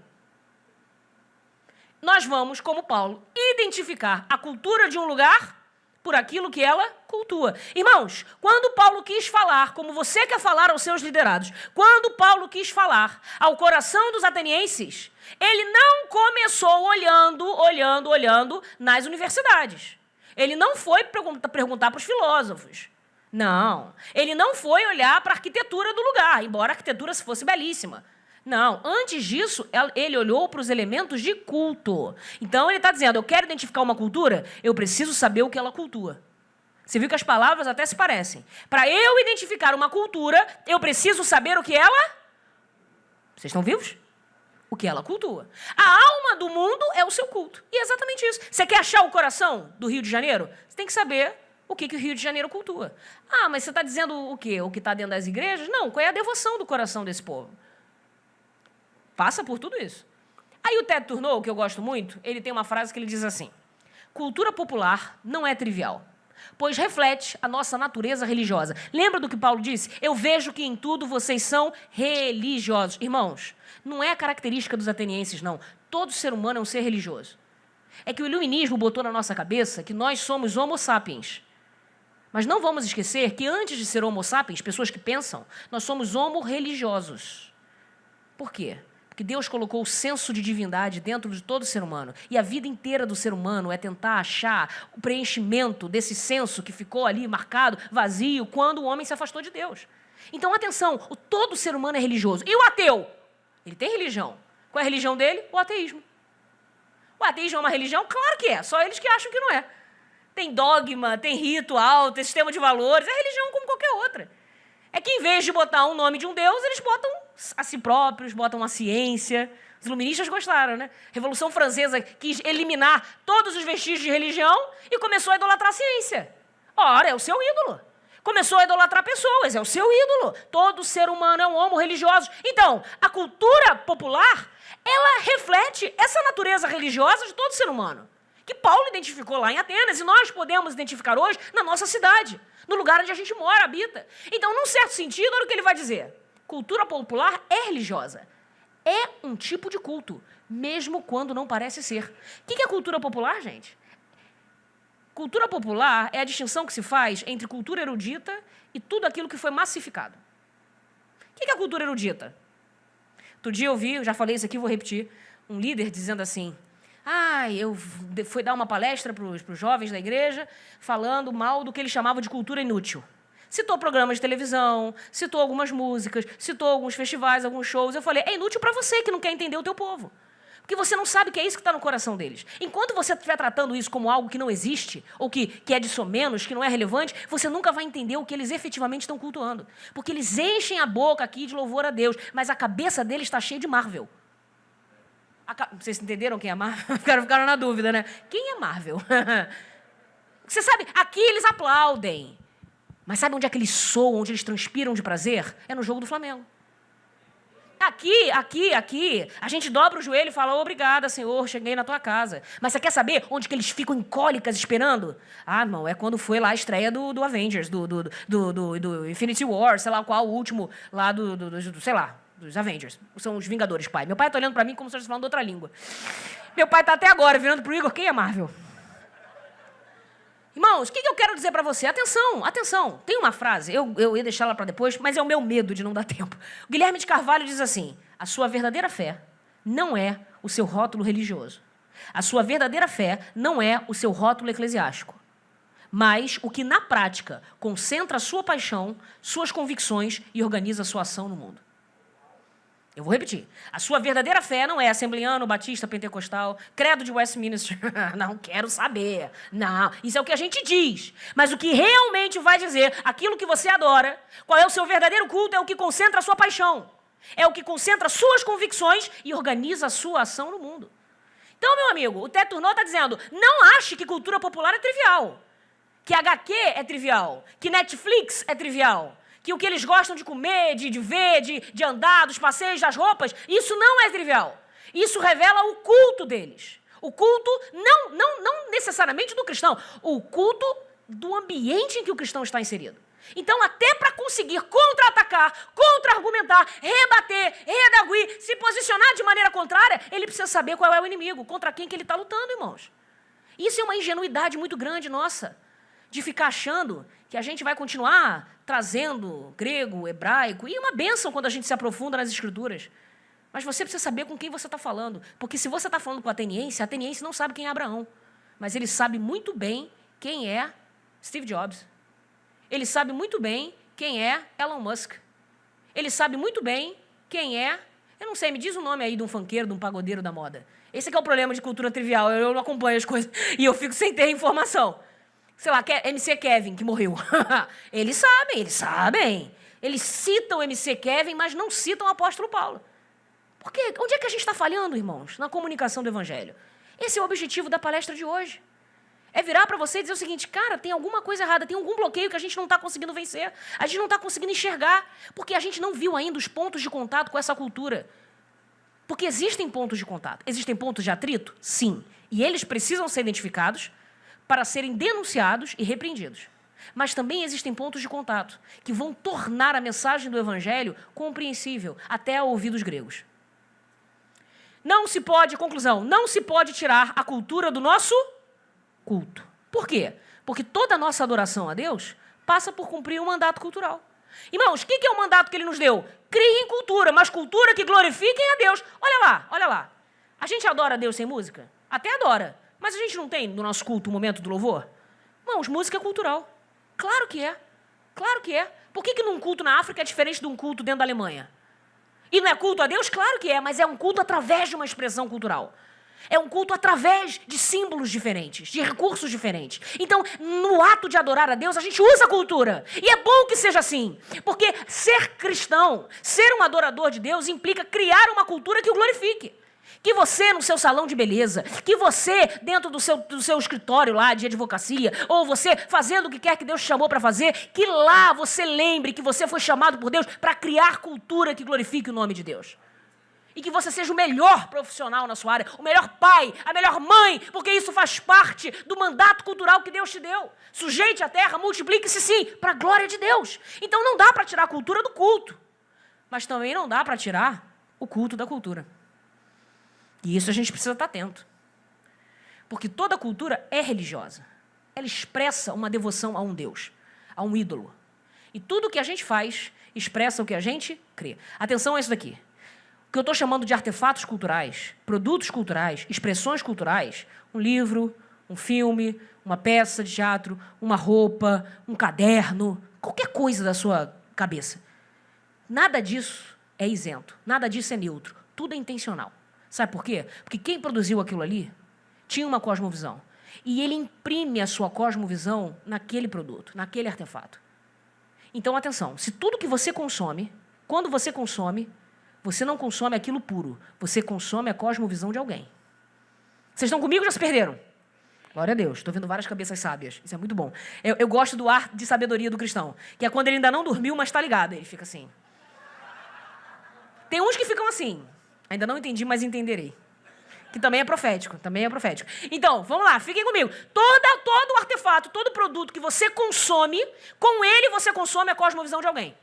nós vamos, como Paulo, identificar a cultura de um lugar por aquilo que ela cultua. Irmãos, quando Paulo quis falar, como você quer falar aos seus liderados, quando Paulo quis falar ao coração dos atenienses, ele não começou olhando nas universidades. Ele não foi perguntar para os filósofos. Não. Ele não foi olhar para a arquitetura do lugar, embora a arquitetura fosse belíssima. Não, antes disso, ele olhou para os elementos de culto. Então, ele está dizendo, eu quero identificar uma cultura, eu preciso saber o que ela cultua. Você viu que as palavras até se parecem. Para eu identificar uma cultura, eu preciso saber o que ela... Vocês estão vivos? O que ela cultua. A alma do mundo é o seu culto. E é exatamente isso. Você quer achar o coração do Rio de Janeiro? Você tem que saber o que o Rio de Janeiro cultua. Ah, mas você está dizendo o quê? O que está dentro das igrejas? Não, qual é a devoção do coração desse povo? Passa por tudo isso. Aí o Ted Turnow, que eu gosto muito, ele tem uma frase que ele diz assim: cultura popular não é trivial, pois reflete a nossa natureza religiosa. Lembra do que Paulo disse? Eu vejo que em tudo vocês são religiosos. Irmãos, não é característica dos atenienses, não. Todo ser humano é um ser religioso. É que o iluminismo botou na nossa cabeça que nós somos homo sapiens. Mas não vamos esquecer que antes de ser homo sapiens, pessoas que pensam, nós somos homo religiosos. Por quê? Porque Deus colocou o senso de divindade dentro de todo ser humano. E a vida inteira do ser humano é tentar achar o preenchimento desse senso que ficou ali marcado, vazio, quando o homem se afastou de Deus. Então, atenção, todo ser humano é religioso. E o ateu? Ele tem religião. Qual é a religião dele? O ateísmo. O ateísmo é uma religião? Claro que é. Só eles que acham que não é. Tem dogma, tem ritual, tem sistema de valores. É religião como qualquer outra. É que, em vez de botar um nome de um Deus, eles botam a si próprios, botam a ciência. Os iluministas gostaram, né? Revolução Francesa quis eliminar todos os vestígios de religião e começou a idolatrar a ciência. Ora, é o seu ídolo. Começou a idolatrar pessoas, é o seu ídolo. Todo ser humano é um homo religioso. Então, a cultura popular, ela reflete essa natureza religiosa de todo ser humano, que Paulo identificou lá em Atenas e nós podemos identificar hoje na nossa cidade, no lugar onde a gente mora, habita. Então, num certo sentido, olha o que ele vai dizer. Cultura popular é religiosa. É um tipo de culto, mesmo quando não parece ser. O que é cultura popular, gente? Cultura popular é a distinção que se faz entre cultura erudita e tudo aquilo que foi massificado. O que é cultura erudita? Outro dia eu vi, eu já falei isso aqui, vou repetir, um líder dizendo assim: eu fui dar uma palestra para os jovens da igreja falando mal do que ele chamava de cultura inútil. Citou programas de televisão, citou algumas músicas, citou alguns festivais, alguns shows. Eu falei, é inútil para você que não quer entender o teu povo. Porque você não sabe que é isso que está no coração deles. Enquanto você estiver tratando isso como algo que não existe, ou que é de somenos, que não é relevante, você nunca vai entender o que eles efetivamente estão cultuando. Porque eles enchem a boca aqui de louvor a Deus, mas a cabeça deles está cheia de Marvel. Vocês entenderam quem é Marvel? Ficaram na dúvida, né? Quem é Marvel? Você sabe, aqui eles aplaudem. Mas sabe onde é que eles soam, onde eles transpiram de prazer? É no jogo do Flamengo. Aqui, a gente dobra o joelho e fala, obrigada, Senhor, cheguei na tua casa. Mas você quer saber onde que eles ficam em cólicas esperando? Ah, irmão, é quando foi lá a estreia do Avengers, do Infinity War, sei lá qual, o último lá sei lá, dos Avengers. São os Vingadores, pai. Meu pai tá olhando pra mim como se eu estivesse falando outra língua. Meu pai tá até agora virando pro Igor, quem é Marvel? Irmãos, o que eu quero dizer para você? Atenção. Tem uma frase, eu ia deixar ela para depois, mas é o meu medo de não dar tempo. O Guilherme de Carvalho diz assim: a sua verdadeira fé não é o seu rótulo religioso. A sua verdadeira fé não é o seu rótulo eclesiástico. Mas o que, na prática, concentra a sua paixão, suas convicções e organiza a sua ação no mundo. Eu vou repetir. A sua verdadeira fé não é assembleano, batista, pentecostal, credo de Westminster. Não quero saber. Não, isso é o que a gente diz. Mas o que realmente vai dizer, aquilo que você adora, qual é o seu verdadeiro culto, é o que concentra a sua paixão. É o que concentra suas convicções e organiza a sua ação no mundo. Então, meu amigo, o Ted Turnow está dizendo, não ache que cultura popular é trivial. Que HQ é trivial. Que Netflix é trivial. Que o que eles gostam de comer, de ver, de andar, dos passeios, das roupas, isso não é trivial. Isso revela o culto deles. O culto, não necessariamente do cristão, o culto do ambiente em que o cristão está inserido. Então, até para conseguir contra-atacar, contra-argumentar, rebater, redaguir, se posicionar de maneira contrária, ele precisa saber qual é o inimigo, contra quem que ele está lutando, irmãos. Isso é uma ingenuidade muito grande nossa, de ficar achando que a gente vai continuar trazendo grego, hebraico, e uma bênção quando a gente se aprofunda nas escrituras. Mas você precisa saber com quem você está falando, porque se você está falando com o ateniense não sabe quem é Abraão, mas ele sabe muito bem quem é Steve Jobs. Ele sabe muito bem quem é Elon Musk. Ele sabe muito bem quem é... Eu não sei, me diz o nome aí de um funkeiro, de um pagodeiro da moda. Esse aqui é o problema de cultura trivial. Eu não acompanho as coisas e eu fico sem ter informação. Sei lá, MC Kevin, que morreu. Eles sabem. Eles citam o MC Kevin, mas não citam o apóstolo Paulo. Por quê? Onde é que a gente está falhando, irmãos? Na comunicação do evangelho. Esse é o objetivo da palestra de hoje. É virar para você e dizer o seguinte, cara, tem alguma coisa errada, tem algum bloqueio que a gente não está conseguindo vencer, a gente não está conseguindo enxergar, porque a gente não viu ainda os pontos de contato com essa cultura. Porque existem pontos de contato. Existem pontos de atrito? Sim. E eles precisam ser identificados para serem denunciados e repreendidos. Mas também existem pontos de contato que vão tornar a mensagem do evangelho compreensível até ao ouvido dos gregos. Não se pode, conclusão, não se pode tirar a cultura do nosso culto. Por quê? Porque toda a nossa adoração a Deus passa por cumprir um mandato cultural. Irmãos, o que é o mandato que ele nos deu? Criem cultura, mas cultura que glorifiquem a Deus. Olha lá. A gente adora a Deus sem música? Até adora. Mas a gente não tem no nosso culto o momento do louvor? Irmãos, música é cultural. Claro que é. Claro que é. Por que num culto na África é diferente de um culto dentro da Alemanha? E não é culto a Deus? Claro que é, mas é um culto através de uma expressão cultural. É um culto através de símbolos diferentes, de recursos diferentes. Então, no ato de adorar a Deus, a gente usa a cultura. E é bom que seja assim. Porque ser cristão, ser um adorador de Deus, implica criar uma cultura que o glorifique. Que você, no seu salão de beleza, que você, dentro do seu escritório lá de advocacia, ou você fazendo o que quer que Deus te chamou para fazer, que lá você lembre que você foi chamado por Deus para criar cultura que glorifique o nome de Deus. E que você seja o melhor profissional na sua área, o melhor pai, a melhor mãe, porque isso faz parte do mandato cultural que Deus te deu. Sujeite a terra, multiplique-se sim, para a glória de Deus. Então não dá para tirar a cultura do culto, mas também não dá para tirar o culto da cultura. E isso a gente precisa estar atento. Porque toda cultura é religiosa. Ela expressa uma devoção a um Deus, a um ídolo. E tudo que a gente faz expressa o que a gente crê. Atenção a isso daqui. O que eu estou chamando de artefatos culturais, produtos culturais, expressões culturais, um livro, um filme, uma peça de teatro, uma roupa, um caderno, qualquer coisa da sua cabeça. Nada disso é isento, nada disso é neutro, tudo é intencional. Sabe por quê? Porque quem produziu aquilo ali tinha uma cosmovisão. E ele imprime a sua cosmovisão naquele produto, naquele artefato. Então, atenção, se tudo que você consome, quando você consome, você não consome aquilo puro, você consome a cosmovisão de alguém. Vocês estão comigo ou já se perderam? Glória a Deus, estou vendo várias cabeças sábias, isso é muito bom. Eu gosto do ar de sabedoria do cristão, que é quando ele ainda não dormiu, mas está ligado, ele fica assim. Tem uns que ficam assim, ainda não entendi, mas entenderei. Que também é profético, Então, vamos lá, fiquem comigo. Todo artefato, todo produto que você consome, com ele você consome a cosmovisão de alguém.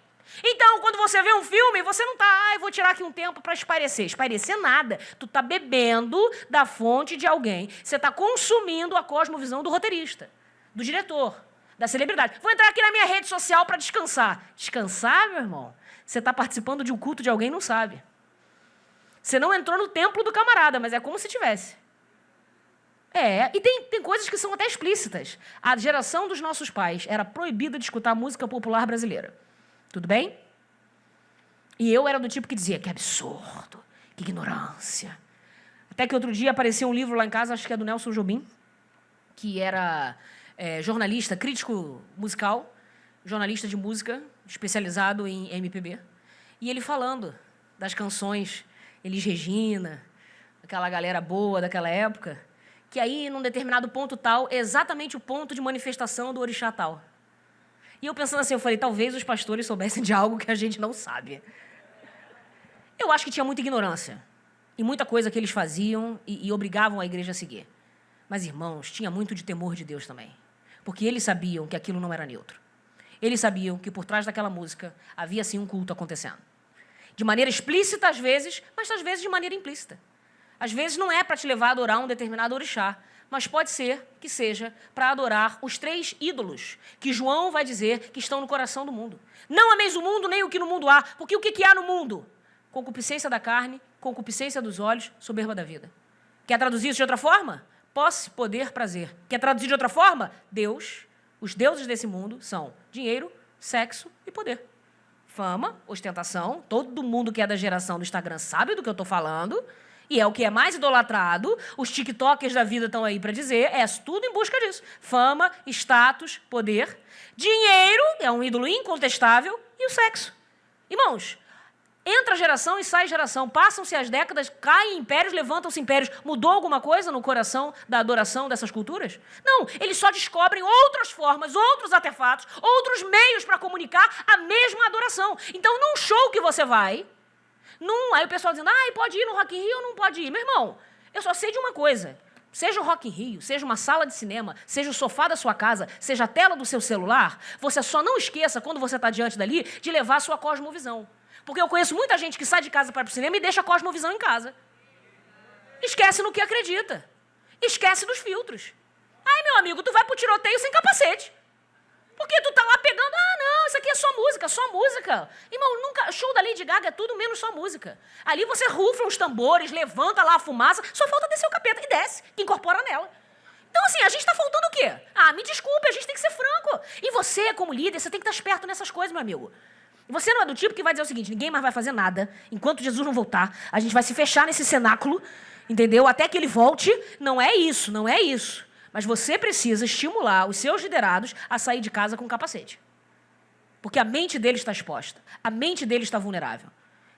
Então, quando você vê um filme, você não está, eu vou tirar aqui um tempo para espairecer. Espairecer nada. Tu está bebendo da fonte de alguém. Você está consumindo a cosmovisão do roteirista, do diretor, da celebridade. Vou entrar aqui na minha rede social para descansar. Descansar, meu irmão? Você está participando de um culto de alguém e não sabe. Você não entrou no templo do camarada, mas é como se tivesse. E tem coisas que são até explícitas. A geração dos nossos pais era proibida de escutar música popular brasileira. Tudo bem? E eu era do tipo que dizia, que absurdo, que ignorância. Até que outro dia apareceu um livro lá em casa, acho que é do Nelson Jobim, que era jornalista, crítico musical, jornalista de música, especializado em MPB. E ele falando das canções Elis Regina, aquela galera boa daquela época, que aí, num determinado ponto tal, exatamente o ponto de manifestação do orixá tal. E eu pensando assim, eu falei, talvez os pastores soubessem de algo que a gente não sabe. Eu acho que tinha muita ignorância e muita coisa que eles faziam e obrigavam a igreja a seguir. Mas, irmãos, tinha muito de temor de Deus também, porque eles sabiam que aquilo não era neutro. Eles sabiam que por trás daquela música havia sim um culto acontecendo. De maneira explícita às vezes, mas às vezes de maneira implícita. Às vezes não é para te levar a adorar um determinado orixá, mas pode ser que seja para adorar os 3 ídolos que João vai dizer que estão no coração do mundo. Não ameis o mundo, nem o que no mundo há, porque o que há no mundo? Concupiscência da carne, concupiscência dos olhos, soberba da vida. Quer traduzir isso de outra forma? Posse, poder, prazer. Quer traduzir de outra forma? Deus, os deuses desse mundo são dinheiro, sexo e poder. Fama, ostentação, todo mundo que é da geração do Instagram sabe do que eu estou falando, e é o que é mais idolatrado, os tiktokers da vida estão aí para dizer, é tudo em busca disso. Fama, status, poder, dinheiro, é um ídolo incontestável, e o sexo. Irmãos, entra geração e sai geração, passam-se as décadas, caem impérios, levantam-se impérios. Mudou alguma coisa no coração da adoração dessas culturas? Não, eles só descobrem outras formas, outros artefatos, outros meios para comunicar a mesma adoração. Então, num show que você vai, aí o pessoal dizendo, pode ir no Rock in Rio ou não pode ir? Meu irmão, eu só sei de uma coisa. Seja o Rock in Rio, seja uma sala de cinema, seja o sofá da sua casa, seja a tela do seu celular, você só não esqueça, quando você está diante dali, de levar a sua cosmovisão. Porque eu conheço muita gente que sai de casa para ir para o cinema e deixa a cosmovisão em casa. Esquece no que acredita. Esquece dos filtros. Ai, meu amigo, tu vai pro tiroteio sem capacete. Porque tu tá lá pegando, não, isso aqui é só música, só música. Irmão, nunca, show da Lady Gaga é tudo menos só música. Ali você rufla os tambores, levanta lá a fumaça, só falta descer o capeta e desce, que incorpora nela. Então, assim, a gente tá faltando o quê? Me desculpe, a gente tem que ser franco. E você, como líder, você tem que estar esperto nessas coisas, meu amigo. Você não é do tipo que vai dizer o seguinte, ninguém mais vai fazer nada, enquanto Jesus não voltar, a gente vai se fechar nesse cenáculo, entendeu? Até que ele volte. Não é isso, não é isso. Mas você precisa estimular os seus liderados a sair de casa com capacete. Porque a mente dele está exposta, a mente dele está vulnerável.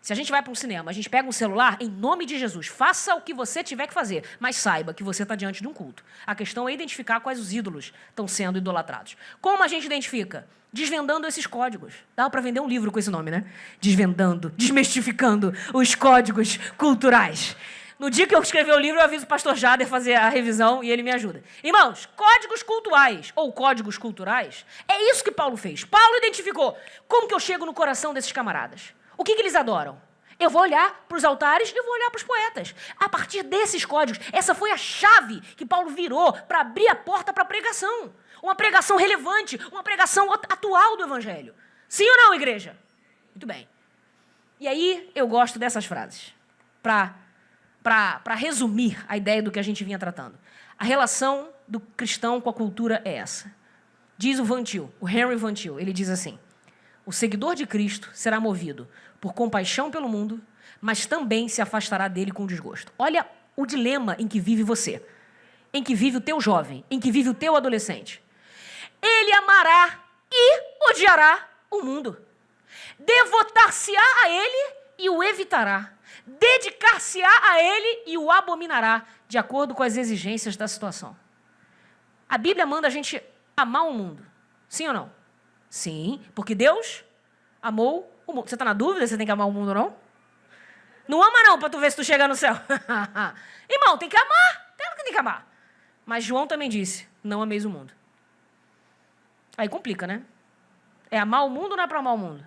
Se a gente vai para um cinema, a gente pega um celular, em nome de Jesus, faça o que você tiver que fazer, mas saiba que você está diante de um culto. A questão é identificar quais os ídolos estão sendo idolatrados. Como a gente identifica? Desvendando esses códigos. Dá para vender um livro com esse nome, né? Desvendando, desmistificando os códigos culturais. No dia que eu escrever o livro, eu aviso o pastor Jader fazer a revisão e ele me ajuda. Irmãos, códigos culturais ou códigos culturais, é isso que Paulo fez. Paulo identificou como que eu chego no coração desses camaradas. O que eles adoram? Eu vou olhar para os altares e eu vou olhar para os poetas. A partir desses códigos, essa foi a chave que Paulo virou para abrir a porta para a pregação. Uma pregação relevante, uma pregação atual do Evangelho. Sim ou não, igreja? Muito bem. E aí eu gosto dessas frases, para resumir a ideia do que a gente vinha tratando. A relação do cristão com a cultura é essa. Diz o Van Til, o Henry Van Til, ele diz assim, o seguidor de Cristo será movido por compaixão pelo mundo, mas também se afastará dele com desgosto. Olha o dilema em que vive você, em que vive o teu jovem, em que vive o teu adolescente. Ele amará e odiará o mundo. Devotar-se-á a ele e o evitará. Dedicar-se-á a ele e o abominará, de acordo com as exigências da situação. A Bíblia manda a gente amar o mundo. Sim ou não? Sim, porque Deus amou o mundo. Você está na dúvida se você tem que amar o mundo ou não? Não ama não, para tu ver se tu chega no céu. Irmão, tem que amar. Tem que amar. Mas João também disse, não ameis o mundo. Aí complica, né? É amar o mundo ou não é para amar o mundo?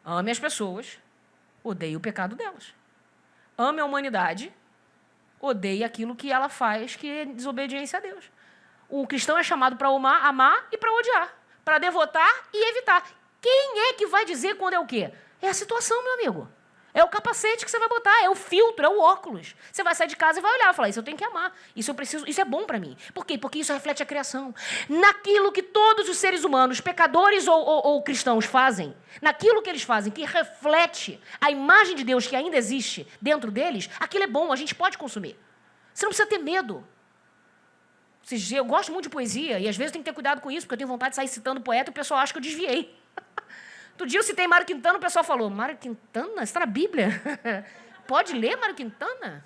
Ame as pessoas, odeie o pecado delas. Ame a humanidade, odeie aquilo que ela faz, que é desobediência a Deus. O cristão é chamado para amar e para odiar, para devotar e evitar. Quem é que vai dizer quando é o quê? É a situação, meu amigo. É o capacete que você vai botar, é o filtro, é o óculos. Você vai sair de casa e vai olhar e falar, isso eu tenho que amar, isso eu preciso, isso é bom para mim. Por quê? Porque isso reflete a criação. Naquilo que todos os seres humanos, pecadores ou cristãos fazem, naquilo que eles fazem, que reflete a imagem de Deus que ainda existe dentro deles, aquilo é bom, a gente pode consumir. Você não precisa ter medo. Eu gosto muito de poesia e às vezes eu tenho que ter cuidado com isso, porque eu tenho vontade de sair citando poeta e o pessoal acha que eu desviei. Outro dia eu citei Mário Quintana, o pessoal falou, Mário Quintana? Isso está na Bíblia? Pode ler Mário Quintana?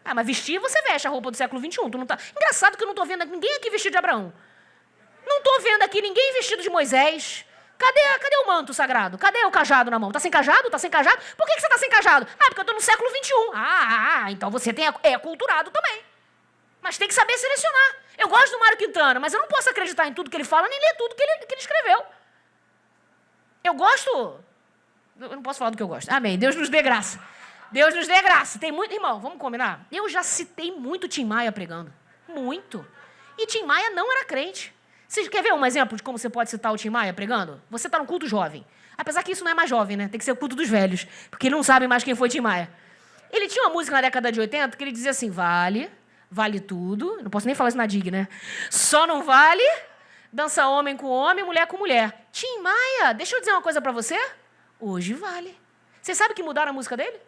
Mas vestir, você veste a roupa do século XXI. Tu não tá... Engraçado que eu não estou vendo ninguém aqui vestido de Abraão. Não estou vendo aqui ninguém vestido de Moisés. Cadê o manto sagrado? Cadê o cajado na mão? Está sem cajado? Está sem cajado? Por que você está sem cajado? Porque eu estou no século XXI. Então você é aculturado também. Mas tem que saber selecionar. Eu gosto do Mário Quintana, mas eu não posso acreditar em tudo que ele fala, nem ler tudo que ele escreveu. Eu gosto... Eu não posso falar do que eu gosto. Amém. Deus nos dê graça. Deus nos dê graça. Tem muito... Irmão, vamos combinar? Eu já citei muito Tim Maia pregando. Muito. E Tim Maia não era crente. Você quer ver um exemplo de como você pode citar o Tim Maia pregando? Você está num culto jovem. Apesar que isso não é mais jovem, né? Tem que ser o culto dos velhos. Porque eles não sabem mais quem foi Tim Maia. Ele tinha uma música na década de 80 que ele dizia assim, vale tudo. Não posso nem falar isso na DIG, né? Só não vale dança homem com homem, mulher com mulher. Tim Maia, deixa eu dizer uma coisa pra você. Hoje vale. Você sabe que mudaram a música dele?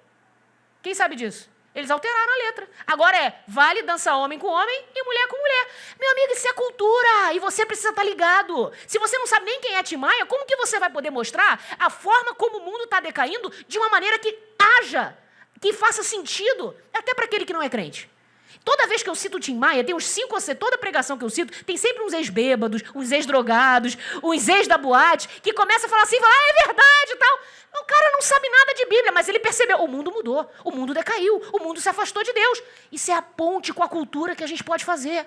Quem sabe disso? Eles alteraram a letra. Agora vale dança homem com homem e mulher com mulher. Meu amigo, isso é cultura e você precisa estar ligado. Se você não sabe nem quem é Tim Maia, como que você vai poder mostrar a forma como o mundo está decaindo de uma maneira que haja, que faça sentido, até para aquele que não é crente? Toda vez que eu cito o Tim Maia, tem uns 5 ou 6, toda pregação que eu cito, tem sempre uns ex-bêbados, uns ex-drogados, uns ex da boate, que começam a falar assim, é verdade e tal. O cara não sabe nada de Bíblia, mas ele percebeu, o mundo mudou, o mundo decaiu, o mundo se afastou de Deus. Isso é a ponte com a cultura que a gente pode fazer.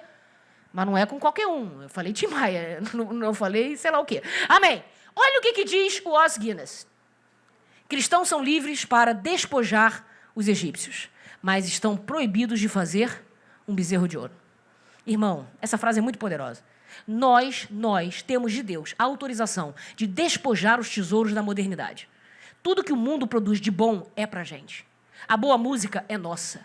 Mas não é com qualquer um. Eu falei Tim Maia, não falei sei lá o quê. Amém. Olha o que diz o Os Guinness. Cristãos são livres para despojar os egípcios, mas estão proibidos de fazer um bezerro de ouro. Irmão, essa frase é muito poderosa. Nós temos de Deus a autorização de despojar os tesouros da modernidade. Tudo que o mundo produz de bom é pra gente. A boa música é nossa.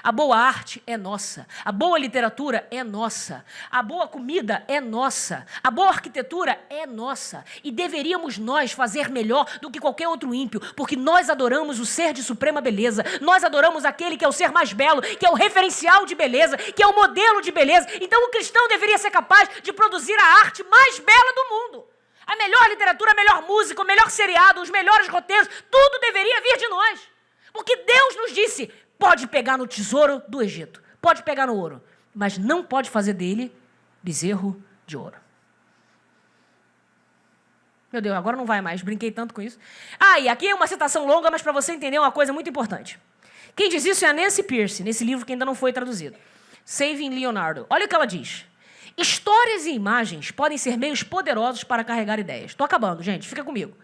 A boa arte é nossa. A boa literatura é nossa. A boa comida é nossa. A boa arquitetura é nossa. E deveríamos nós fazer melhor do que qualquer outro ímpio, porque nós adoramos o ser de suprema beleza. Nós adoramos aquele que é o ser mais belo, que é o referencial de beleza, que é o modelo de beleza. Então o cristão deveria ser capaz de produzir a arte mais bela do mundo. A melhor literatura, a melhor música, o melhor seriado, os melhores roteiros, tudo deveria vir de nós. Porque Deus nos disse, pode pegar no tesouro do Egito, pode pegar no ouro, mas não pode fazer dele bezerro de ouro. Meu Deus, agora não vai mais, brinquei tanto com isso. E aqui é uma citação longa, mas para você entender uma coisa muito importante. Quem diz isso é a Nancy Pierce, nesse livro que ainda não foi traduzido. Saving Leonardo. Olha o que ela diz. Histórias e imagens podem ser meios poderosos para carregar ideias. Estou acabando, gente, fica comigo.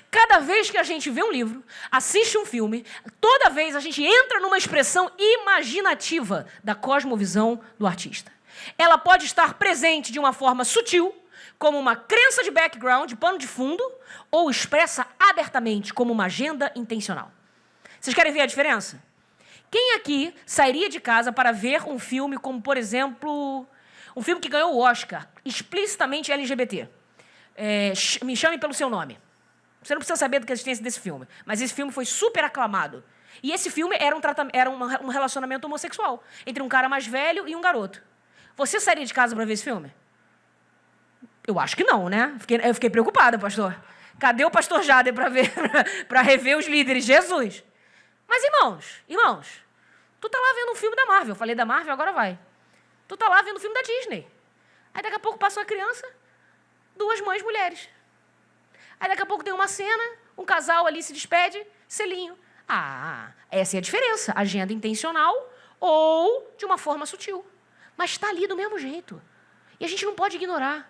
Cada vez que a gente vê um livro, assiste um filme, toda vez a gente entra numa expressão imaginativa da cosmovisão do artista. Ela pode estar presente de uma forma sutil, como uma crença de background, de pano de fundo, ou expressa abertamente como uma agenda intencional. Vocês querem ver a diferença? Quem aqui sairia de casa para ver um filme como, por exemplo, um filme que ganhou o Oscar, explicitamente LGBT? Me chame pelo seu nome. Você não precisa saber da existência desse filme, mas esse filme foi super aclamado. E esse filme era um relacionamento homossexual entre um cara mais velho e um garoto. Você sairia de casa para ver esse filme? Eu acho que não, né? Eu fiquei preocupada, pastor. Cadê o pastor Jader para rever os líderes? Jesus! Mas, irmãos, tu tá lá vendo um filme da Marvel. Eu falei da Marvel, agora vai. Tu tá lá vendo um filme da Disney. Aí daqui a pouco passa uma criança, 2 mães mulheres. Aí daqui a pouco tem uma cena, um casal ali se despede, selinho. Essa é a diferença. Agenda intencional ou de uma forma sutil. Mas está ali do mesmo jeito. E a gente não pode ignorar.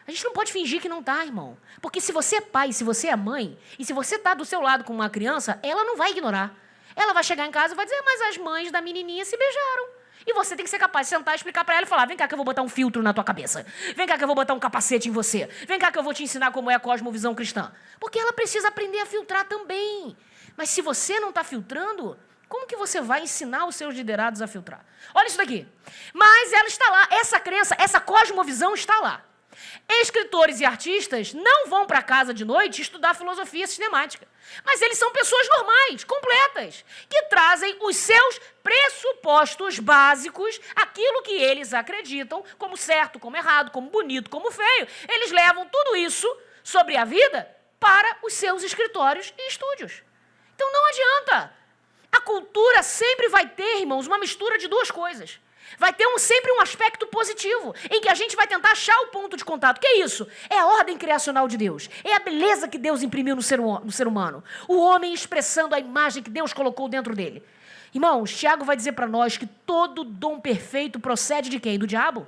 A gente não pode fingir que não está, irmão. Porque se você é pai, se você é mãe, e se você está do seu lado com uma criança, ela não vai ignorar. Ela vai chegar em casa e vai dizer, mas as mães da menininha se beijaram. E você tem que ser capaz de sentar e explicar para ela e falar, vem cá que eu vou botar um filtro na tua cabeça. Vem cá que eu vou botar um capacete em você. Vem cá que eu vou te ensinar como é a cosmovisão cristã. Porque ela precisa aprender a filtrar também. Mas se você não está filtrando, como que você vai ensinar os seus liderados a filtrar? Olha isso daqui. Mas ela está lá, essa crença, essa cosmovisão está lá. Escritores e artistas não vão para casa de noite estudar filosofia sistemática. Mas eles são pessoas normais, completas, que trazem os seus pressupostos básicos, aquilo que eles acreditam como certo, como errado, como bonito, como feio. Eles levam tudo isso sobre a vida para os seus escritórios e estúdios. Então não adianta. A cultura sempre vai ter, irmãos, uma mistura de 2 coisas. Vai ter sempre um aspecto positivo, em que a gente vai tentar achar o ponto de contato. O que é isso? É a ordem criacional de Deus. É a beleza que Deus imprimiu no ser humano. O homem expressando a imagem que Deus colocou dentro dele. Irmãos, Tiago vai dizer para nós que todo dom perfeito procede de quem? Do diabo?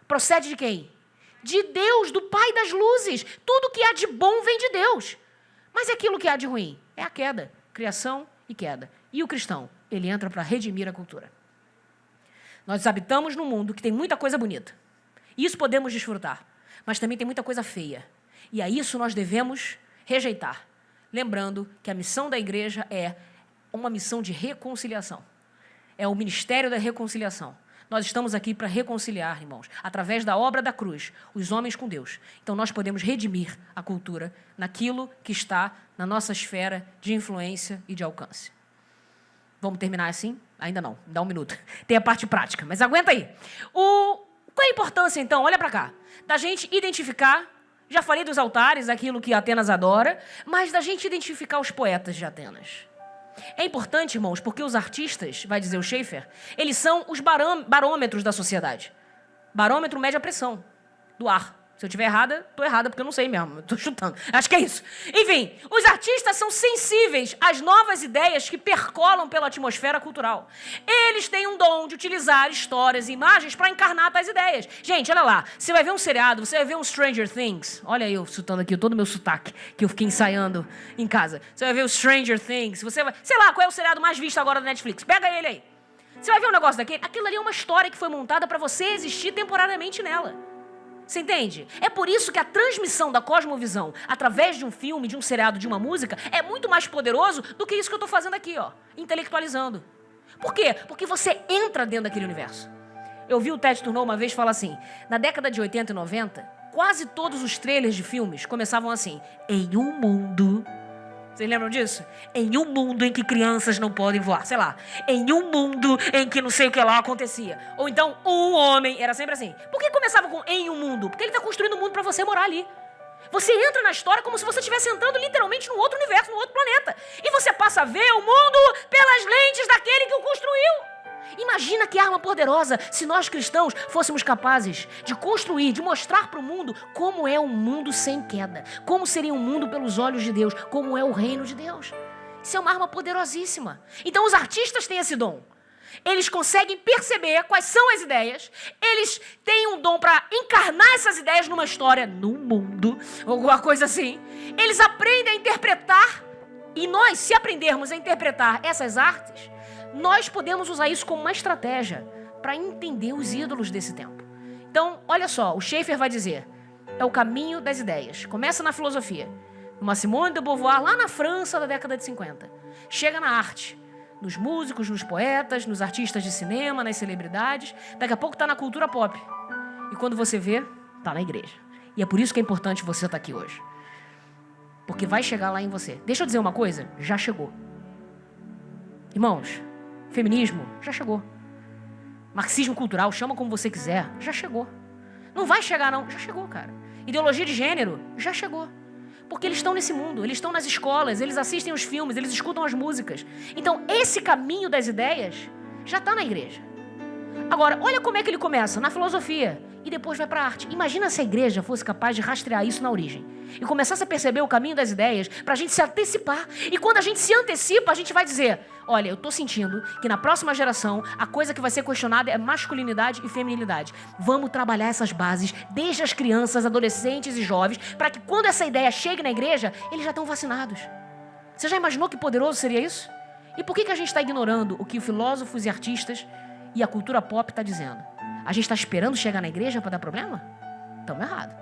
Procede de quem? De Deus, do Pai das luzes. Tudo que há de bom vem de Deus. Mas aquilo que há de ruim é a queda, criação e queda. E o cristão, ele entra para redimir a cultura. Nós habitamos num mundo que tem muita coisa bonita. Isso podemos desfrutar, mas também tem muita coisa feia. E a isso nós devemos rejeitar. Lembrando que a missão da igreja é uma missão de reconciliação. É o ministério da reconciliação. Nós estamos aqui para reconciliar, irmãos, através da obra da cruz, os homens com Deus. Então nós podemos redimir a cultura naquilo que está na nossa esfera de influência e de alcance. Vamos terminar assim? Ainda não, dá um minuto. Tem a parte prática, mas aguenta aí. Qual é a importância, então, olha para cá, da gente identificar, já falei dos altares, aquilo que Atenas adora, mas da gente identificar os poetas de Atenas. É importante, irmãos, porque os artistas, vai dizer o Schaeffer, eles são os barômetros da sociedade. Barômetro mede a pressão do ar. Se eu estiver errada, estou errada, porque eu não sei mesmo, estou chutando. Acho que é isso. Enfim, os artistas são sensíveis às novas ideias que percolam pela atmosfera cultural. Eles têm um dom de utilizar histórias e imagens para encarnar tais ideias. Gente, olha lá, você vai ver um seriado, você vai ver um Stranger Things. Olha eu chutando aqui todo o meu sotaque, que eu fiquei ensaiando em casa. Você vai ver o Stranger Things, você vai... Sei lá, qual é o seriado mais visto agora da Netflix? Pega ele aí. Você vai ver um negócio daquele. Aquilo ali é uma história que foi montada para você existir temporariamente nela. Você entende? É por isso que a transmissão da cosmovisão através de um filme, de um seriado, de uma música é muito mais poderoso do que isso que eu estou fazendo aqui, ó, intelectualizando. Por quê? Porque você entra dentro daquele universo. Eu vi o Ted Turner uma vez falar assim, na década de 80 e 90, quase todos os trailers de filmes começavam assim, em um mundo... Vocês lembram disso? Em um mundo em que crianças não podem voar, sei lá. Em um mundo em que não sei o que lá acontecia. Ou então, um homem, era sempre assim. Por que começava com em um mundo? Porque ele está construindo um mundo para você morar ali. Você entra na história como se você estivesse entrando literalmente num outro universo, num outro planeta. E você passa a ver o mundo pelas lentes daquele que o construiu. Imagina que arma poderosa se nós cristãos fôssemos capazes de construir, de mostrar para o mundo como é um mundo sem queda, como seria um mundo pelos olhos de Deus, como é o reino de Deus. Isso é uma arma poderosíssima. Então os artistas têm esse dom. Eles conseguem perceber quais são as ideias, eles têm um dom para encarnar essas ideias numa história, num mundo, alguma coisa assim. Eles aprendem a interpretar, e nós, se aprendermos a interpretar essas artes, nós podemos usar isso como uma estratégia para entender os ídolos desse tempo. Então, olha só, o Schaeffer vai dizer, é o caminho das ideias. Começa na filosofia, numa Simone de Beauvoir, lá na França da década de 50. Chega na arte, nos músicos, nos poetas, nos artistas de cinema, nas celebridades. Daqui a pouco está na cultura pop. E quando você vê, está na igreja. E é por isso que é importante você estar aqui hoje. Porque vai chegar lá em você. Deixa eu dizer uma coisa, já chegou. Irmãos, feminismo, já chegou. Marxismo cultural, chama como você quiser, já chegou. Não vai chegar não, já chegou, cara. Ideologia de gênero, já chegou. Porque eles estão nesse mundo, eles estão nas escolas, eles assistem os filmes, eles escutam as músicas. Então, esse caminho das ideias já está na igreja. Agora, olha como é que ele começa, na filosofia, e depois vai para a arte. Imagina se a igreja fosse capaz de rastrear isso na origem. E começasse a perceber o caminho das ideias para a gente se antecipar. E quando a gente se antecipa, a gente vai dizer, olha, eu estou sentindo que na próxima geração a coisa que vai ser questionada é masculinidade e feminilidade. Vamos trabalhar essas bases desde as crianças, adolescentes e jovens, para que quando essa ideia chegue na igreja, eles já estão vacinados. Você já imaginou que poderoso seria isso? E por que a gente está ignorando o que filósofos e artistas e a cultura pop está dizendo? A gente está esperando chegar na igreja para dar problema? Estamos errados.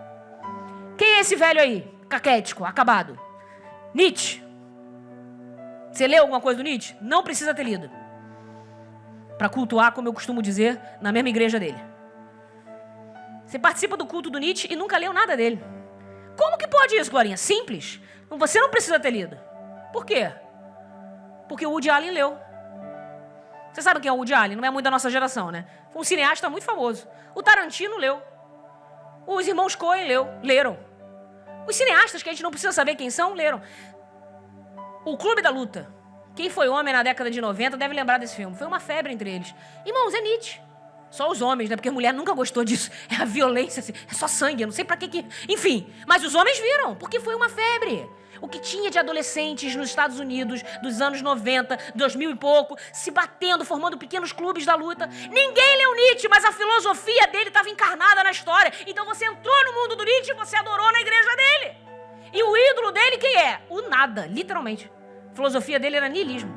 Quem é esse velho aí? Caquético, acabado. Nietzsche. Você leu alguma coisa do Nietzsche? Não precisa ter lido. Para cultuar, como eu costumo dizer, na mesma igreja dele. Você participa do culto do Nietzsche e nunca leu nada dele. Como que pode isso, Glorinha? Simples. Você não precisa ter lido. Por quê? Porque o Woody Allen leu. Você sabe quem é o Woody Allen? Não é muito da nossa geração, né? Foi um cineasta muito famoso. O Tarantino leu. Os irmãos Coen leram. Os cineastas, que a gente não precisa saber quem são, leram. O Clube da Luta. Quem foi homem na década de 90 deve lembrar desse filme. Foi uma febre entre eles. Irmãos, é Nietzsche. Só os homens, né? Porque a mulher nunca gostou disso. É a violência, assim. É só sangue, eu não sei pra que... Enfim, mas os homens viram, porque foi uma febre. O que tinha de adolescentes nos Estados Unidos dos anos 90, 2000 e pouco, se batendo, formando pequenos clubes da luta. Ninguém leu Nietzsche, mas a filosofia dele estava encarnada na história. Então você entrou no mundo do Nietzsche e você adorou na igreja dele. E o ídolo dele quem é? O nada, literalmente. A filosofia dele era niilismo.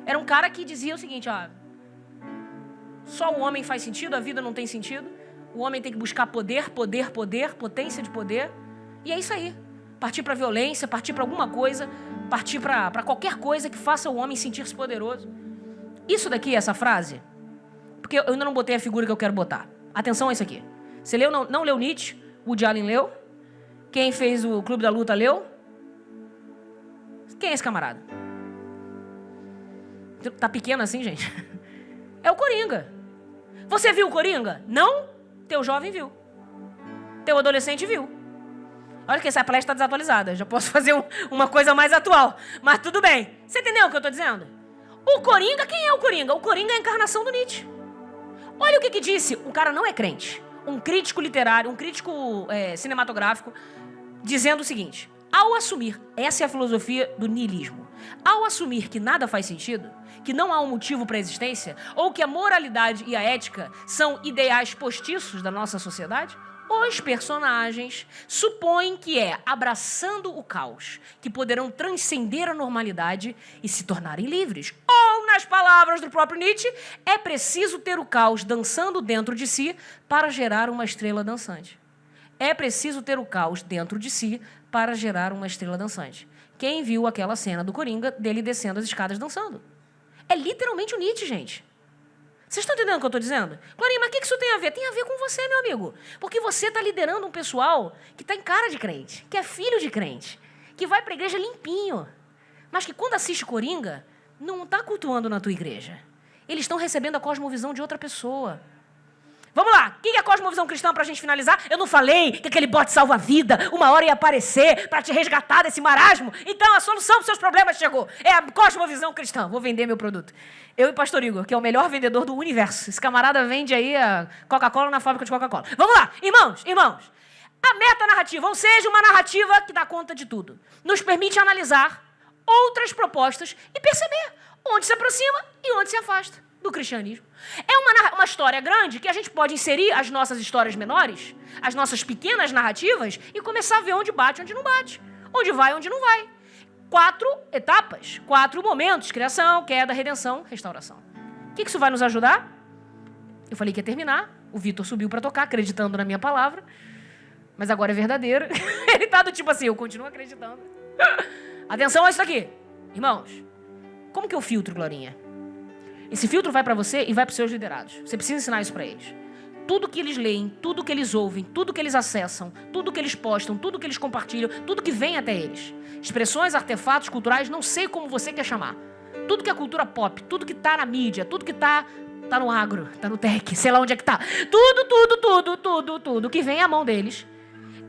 Era um cara que dizia o seguinte, ó, só o homem faz sentido, a vida não tem sentido. O homem tem que buscar poder, poder, poder, potência de poder. E é isso aí. Partir para violência, partir para alguma coisa, partir para qualquer coisa que faça o homem sentir-se poderoso. Isso daqui, essa frase, porque eu ainda não botei a figura que eu quero botar. Atenção a isso aqui. Você leu, não leu Nietzsche? Woody Allen leu? Quem fez o Clube da Luta leu? Quem é esse camarada? Tá pequeno assim, gente? É o Coringa. Você viu o Coringa? Não? Teu jovem viu. Teu adolescente viu. Olha que essa palestra está desatualizada. Já posso fazer uma coisa mais atual. Mas tudo bem. Você entendeu o que eu estou dizendo? O Coringa, quem é o Coringa? O Coringa é a encarnação do Nietzsche. Olha o que disse. O cara não é crente. Um crítico literário, um crítico cinematográfico, dizendo o seguinte. Ao assumir, essa é a filosofia do niilismo, ao assumir que nada faz sentido, que não há um motivo para a existência, ou que a moralidade e a ética são ideais postiços da nossa sociedade, os personagens supõem que é abraçando o caos que poderão transcender a normalidade e se tornarem livres. Ou, nas palavras do próprio Nietzsche, é preciso ter o caos dançando dentro de si para gerar uma estrela dançante. É preciso ter o caos dentro de si para gerar uma estrela dançante. Quem viu aquela cena do Coringa, dele descendo as escadas dançando? É literalmente o Nietzsche, gente. Vocês estão entendendo o que eu estou dizendo? Glorinha, mas o que isso tem a ver? Tem a ver com você, meu amigo. Porque você está liderando um pessoal que está em cara de crente, que é filho de crente, que vai para a igreja limpinho, mas que quando assiste Coringa, não está cultuando na tua igreja. Eles estão recebendo a cosmovisão de outra pessoa. Vamos lá, o que é a cosmovisão cristã para a gente finalizar? Eu não falei que aquele bote salva-vida uma hora ia aparecer para te resgatar desse marasmo? Então a solução para os seus problemas chegou. É a cosmovisão cristã. Vou vender meu produto. Eu e Pastor Igor, que é o melhor vendedor do universo. Esse camarada vende aí a Coca-Cola na fábrica de Coca-Cola. Vamos lá, irmãos. A metanarrativa, ou seja, uma narrativa que dá conta de tudo, nos permite analisar outras propostas e perceber onde se aproxima e onde se afasta do cristianismo. É uma história grande que a gente pode inserir as nossas histórias menores, as nossas pequenas narrativas e começar a ver onde bate, onde não bate, onde vai, onde não vai. 4 etapas, 4 momentos: criação, queda, redenção, restauração. O que isso vai nos ajudar? Eu falei que ia terminar, o Vitor subiu para tocar, acreditando na minha palavra, mas agora é verdadeiro. Ele tá do tipo assim, eu continuo acreditando. Atenção a isso aqui. Irmãos, como que eu filtro, Glorinha? Esse filtro vai para você e vai para os seus liderados. Você precisa ensinar isso para eles. Tudo que eles leem, tudo que eles ouvem, tudo que eles acessam, tudo que eles postam, tudo que eles compartilham, tudo que vem até eles. Expressões, artefatos culturais, não sei como você quer chamar. Tudo que é cultura pop, tudo que tá na mídia, tudo que tá no agro, tá no tech, sei lá onde é que tá. Tudo que vem à mão deles,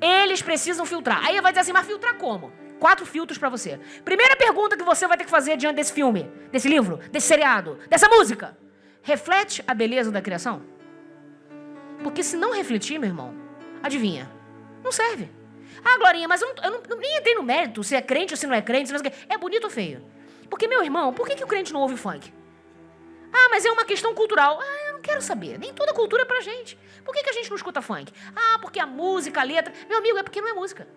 eles precisam filtrar. Aí vai dizer assim, mas filtrar como? 4 filtros para você. Primeira pergunta que você vai ter que fazer diante desse filme, desse livro, desse seriado, dessa música. Reflete a beleza da criação? Porque se não refletir, meu irmão, adivinha, não serve. Ah, Glorinha, mas eu nem entrei no mérito se é crente ou se não é crente. Se não é bonito ou feio? Porque, meu irmão, por que o crente não ouve funk? Ah, mas é uma questão cultural. Ah, eu não quero saber. Nem toda cultura é pra gente. Por que a gente não escuta funk? Ah, porque a música, a letra... Meu amigo, é porque não é música.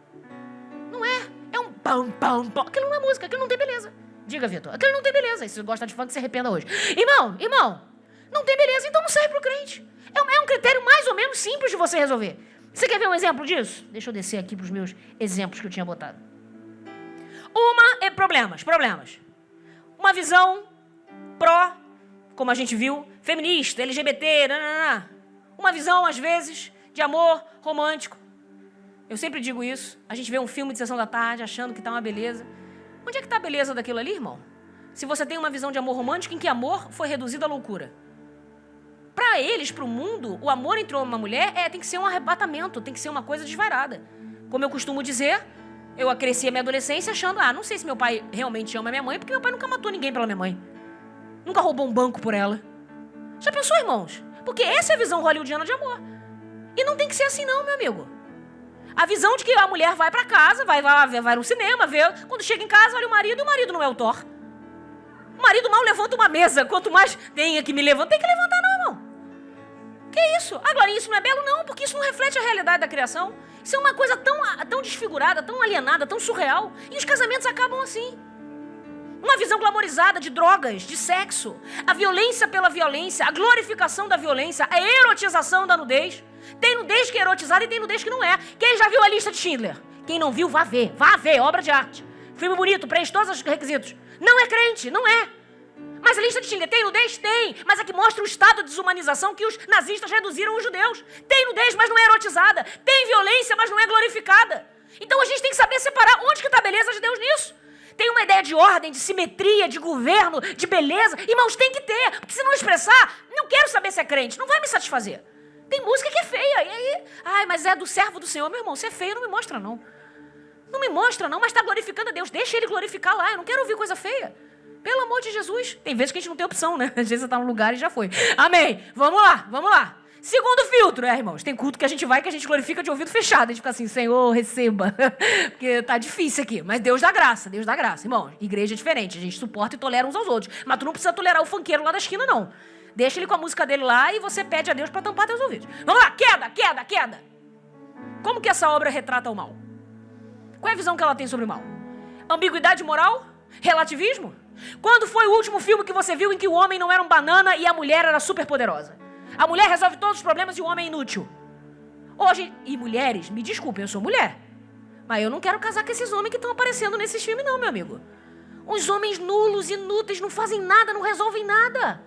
Não é. É um pam, pam, pam. Aquilo não é música, aquilo não tem beleza. Diga, Vitor, aquilo não tem beleza. E se você gosta de funk, se arrependa hoje. Irmão, não tem beleza, então não serve pro crente. É um critério mais ou menos simples de você resolver. Você quer ver um exemplo disso? Deixa eu descer aqui pros meus exemplos que eu tinha botado. Uma é problemas. Uma visão pró, como a gente viu, feminista, LGBT, nananã. Uma visão, às vezes, de amor romântico. Eu sempre digo isso. A gente vê um filme de sessão da tarde achando que tá uma beleza. Onde é que tá a beleza daquilo ali, irmão? Se você tem uma visão de amor romântico em que amor foi reduzido à loucura. Para eles, para o mundo, o amor entre uma mulher tem que ser um arrebatamento, tem que ser uma coisa desvairada. Como eu costumo dizer, eu cresci a minha adolescência achando, não sei se meu pai realmente ama minha mãe, porque meu pai nunca matou ninguém pela minha mãe. Nunca roubou um banco por ela. Já pensou, irmãos? Porque essa é a visão hollywoodiana de amor. E não tem que ser assim não, meu amigo. A visão de que a mulher vai pra casa, vai no cinema, vê. Quando chega em casa, olha o marido, e o marido não é o Thor. O marido mal levanta uma mesa. Quanto mais tenha que me levantar, tem que levantar não, irmão. Que isso? Agora, isso não é belo? Não, porque isso não reflete a realidade da criação. Isso é uma coisa tão desfigurada, tão alienada, tão surreal. E os casamentos acabam assim. Uma visão glamorizada de drogas, de sexo, a violência pela violência, a glorificação da violência, a erotização da nudez. Tem nudez que é erotizada e tem nudez que não é. Quem já viu a lista de Schindler? Quem não viu, vá ver, obra de arte. Filme bonito, preenche todos os requisitos. Não é crente, não é. Mas a lista de Schindler tem nudez? Tem. Mas é que mostra o estado de desumanização que os nazistas reduziram os judeus. Tem nudez, mas não é erotizada. Tem violência, mas não é glorificada. Então a gente tem que saber separar onde que está a beleza de Deus nisso. Tem uma ideia de ordem, de simetria, de governo, de beleza. Irmãos, tem que ter. Porque se não expressar, não quero saber se é crente. Não vai me satisfazer. Tem música que é feia. E aí, ai, mas é do servo do Senhor. Meu irmão, se é feio, não me mostra não. Não me mostra não, mas está glorificando a Deus. Deixa ele glorificar lá. Eu não quero ouvir coisa feia. Pelo amor de Jesus. Tem vezes que a gente não tem opção, né? Às vezes você está num lugar e já foi. Amém. Vamos lá. Segundo filtro, irmãos. Tem culto que a gente vai que a gente glorifica de ouvido fechado. A gente fica assim, Senhor, receba. Porque tá difícil aqui. Mas Deus dá graça. Irmão, igreja é diferente. A gente suporta e tolera uns aos outros. Mas tu não precisa tolerar o funkeiro lá da esquina, não. Deixa ele com a música dele lá e você pede a Deus para tampar teus ouvidos. Vamos lá. Queda. Como que essa obra retrata o mal? Qual é a visão que ela tem sobre o mal? Ambiguidade moral? Relativismo? Quando foi o último filme que você viu em que o homem não era um banana e a mulher era super poderosa? A mulher resolve todos os problemas e o homem é inútil. Hoje, e mulheres, me desculpem, eu sou mulher. Mas eu não quero casar com esses homens que estão aparecendo nesses filmes não, meu amigo. Uns homens nulos, inúteis, não fazem nada, não resolvem nada.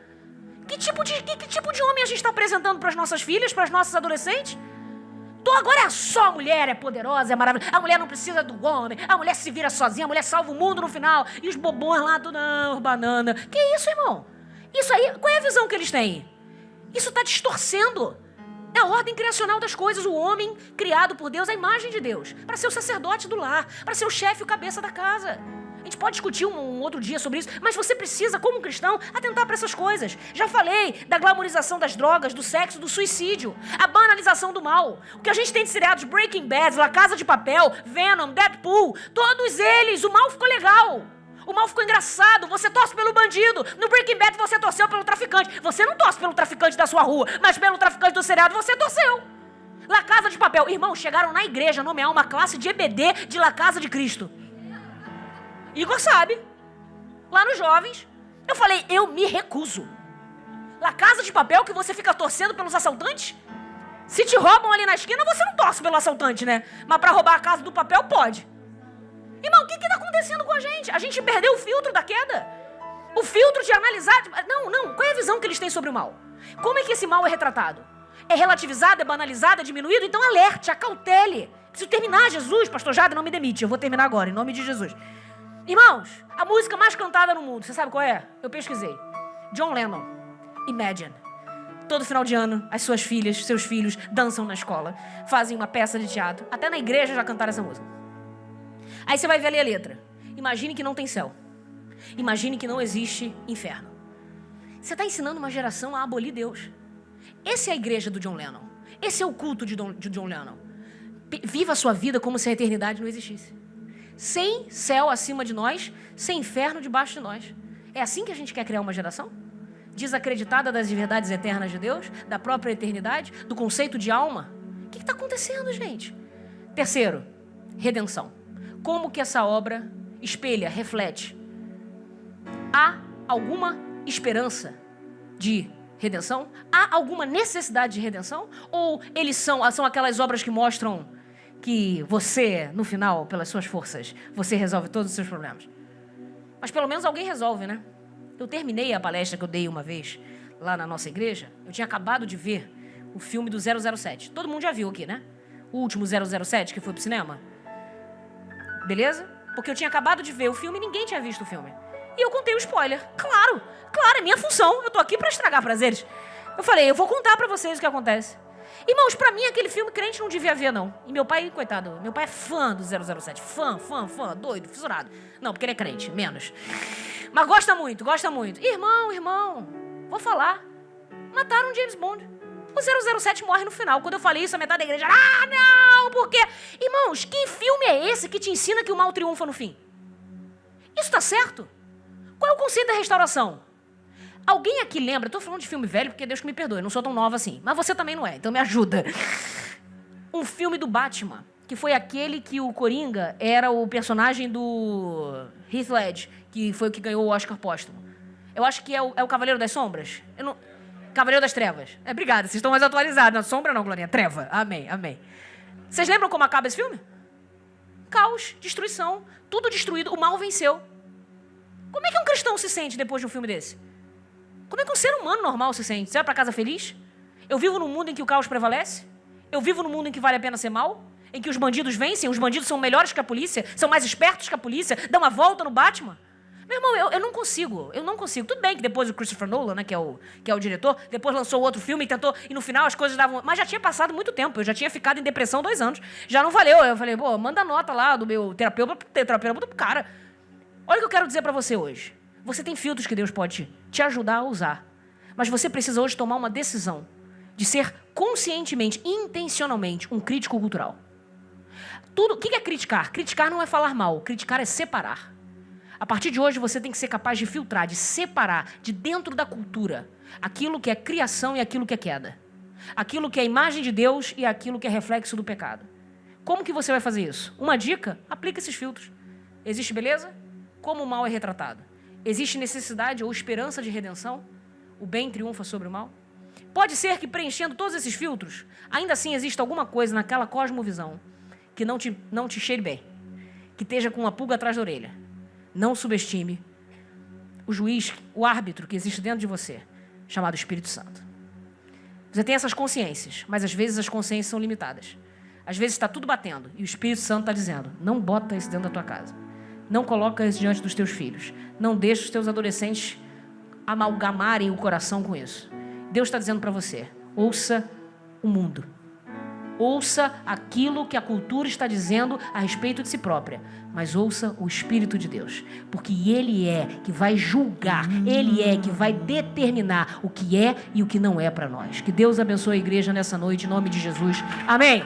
Que tipo de homem a gente está apresentando para as nossas filhas, para as nossas adolescentes? Agora é só a mulher, é poderosa, é maravilhosa. A mulher não precisa do homem, a mulher se vira sozinha, a mulher salva o mundo no final. E os bobões lá, tudo, não, banana. Que isso, irmão? Isso aí, qual é a visão que eles têm? Isso está distorcendo. É a ordem criacional das coisas. O homem criado por Deus, a imagem de Deus. Para ser o sacerdote do lar, para ser o chefe e o cabeça da casa. A gente pode discutir um outro dia sobre isso, mas você precisa, como cristão, atentar para essas coisas. Já falei da glamorização das drogas, do sexo, do suicídio, a banalização do mal. O que a gente tem de seriados Breaking Bad, La Casa de Papel, Venom, Deadpool, todos eles, o mal ficou legal. O mal ficou engraçado, você torce pelo bandido. No Breaking Bad você torceu pelo traficante. Você não torce pelo traficante da sua rua, mas pelo traficante do seriado você torceu. La Casa de Papel. Irmãos, chegaram na igreja a nomear uma classe de EBD de La Casa de Cristo. Igor sabe. Lá nos jovens. Eu falei, eu me recuso. La Casa de Papel que você fica torcendo pelos assaltantes? Se te roubam ali na esquina, você não torce pelo assaltante, né? Mas para roubar a Casa do Papel, pode. Irmão, o que está acontecendo com a gente? A gente perdeu o filtro da queda. O filtro de analisar... Não. Qual é a visão que eles têm sobre o mal? Como é que esse mal é retratado? É relativizado, é banalizado, é diminuído? Então alerte, acautele. Preciso terminar, Jesus. Pastor Jada, não me demite. Eu vou terminar agora, em nome de Jesus. Irmãos, a música mais cantada no mundo, você sabe qual é? Eu pesquisei. John Lennon, Imagine. Todo final de ano, as suas filhas, seus filhos dançam na escola, fazem uma peça de teatro. Até na igreja já cantaram essa música. Aí você vai ver ali a letra. Imagine que não tem céu. Imagine que não existe inferno. Você está ensinando uma geração a abolir Deus. Essa é a igreja do John Lennon. Esse é o culto de John Lennon. Viva a sua vida como se a eternidade não existisse. Sem céu acima de nós, sem inferno debaixo de nós. É assim que a gente quer criar uma geração? Desacreditada das verdades eternas de Deus, da própria eternidade, do conceito de alma? O que está acontecendo, gente? Terceiro, redenção. Como que essa obra espelha, reflete? Há alguma esperança de redenção? Há alguma necessidade de redenção? Ou eles são aquelas obras que mostram que você, no final, pelas suas forças, você resolve todos os seus problemas? Mas pelo menos alguém resolve, né? Eu terminei a palestra que eu dei uma vez lá na nossa igreja. Eu tinha acabado de ver o filme do 007. Todo mundo já viu aqui, né? O último 007 que foi pro cinema. Beleza? Porque eu tinha acabado de ver o filme e ninguém tinha visto o filme. E eu contei o spoiler. Claro, é minha função. Eu tô aqui pra estragar prazeres. Eu falei, eu vou contar pra vocês o que acontece. Irmãos, pra mim aquele filme crente não devia ver, não. E meu pai, coitado, meu pai é fã do 007. Fã, doido, fissurado. Não, porque ele é crente, menos. Mas gosta muito. Irmão, vou falar. Mataram James Bond. O 007 morre no final. Quando eu falei isso, a metade da igreja... Ah, não! Por quê? Irmãos, que filme é esse que te ensina que o mal triunfa no fim? Isso tá certo? Qual é o conceito da restauração? Alguém aqui lembra... Eu tô falando de filme velho porque Deus que me perdoe. Eu não sou tão nova assim. Mas você também não é, então me ajuda. Um filme do Batman, que foi aquele que o Coringa era o personagem do Heath Ledger, que foi o que ganhou o Oscar póstumo. Eu acho que é o Cavaleiro das Sombras. Cavaleiro das Trevas. Obrigada, vocês estão mais atualizados. Não, sombra não, Glorinha. Treva. Amém, amém. Vocês lembram como acaba esse filme? Caos, destruição, tudo destruído, o mal venceu. Como é que um cristão se sente depois de um filme desse? Como é que um ser humano normal se sente? Você vai para casa feliz? Eu vivo num mundo em que o caos prevalece? Eu vivo num mundo em que vale a pena ser mal? Em que os bandidos vencem, os bandidos são melhores que a polícia, são mais espertos que a polícia, dão uma volta no Batman? Meu irmão, eu não consigo. Tudo bem que depois o Christopher Nolan, né, que é o diretor, depois lançou outro filme e tentou, e no final as coisas davam... Mas já tinha passado muito tempo, eu já tinha ficado em depressão 2 anos. Já não valeu. Eu falei, pô, manda nota lá do meu terapeuta pro cara. Olha o que eu quero dizer pra você hoje. Você tem filtros que Deus pode te ajudar a usar. Mas você precisa hoje tomar uma decisão de ser conscientemente, intencionalmente, um crítico cultural. O que é criticar? Criticar não é falar mal, criticar é separar. A partir de hoje você tem que ser capaz de filtrar, de separar de dentro da cultura aquilo que é criação e aquilo que é queda. Aquilo que é imagem de Deus e aquilo que é reflexo do pecado. Como que você vai fazer isso? Uma dica, aplica esses filtros. Existe beleza? Como o mal é retratado? Existe necessidade ou esperança de redenção? O bem triunfa sobre o mal? Pode ser que preenchendo todos esses filtros, ainda assim exista alguma coisa naquela cosmovisão que não te cheire bem, que esteja com uma pulga atrás da orelha. Não subestime o juiz, o árbitro que existe dentro de você, chamado Espírito Santo. Você tem essas consciências, mas às vezes as consciências são limitadas. Às vezes está tudo batendo e o Espírito Santo está dizendo, não bota isso dentro da tua casa. Não coloca isso diante dos teus filhos. Não deixa os teus adolescentes amalgamarem o coração com isso. Deus está dizendo para você, ouça o mundo. Ouça aquilo que a cultura está dizendo a respeito de si própria. Mas ouça o Espírito de Deus. Porque Ele é que vai julgar. Ele é que vai determinar o que é e o que não é para nós. Que Deus abençoe a igreja nessa noite, em nome de Jesus. Amém.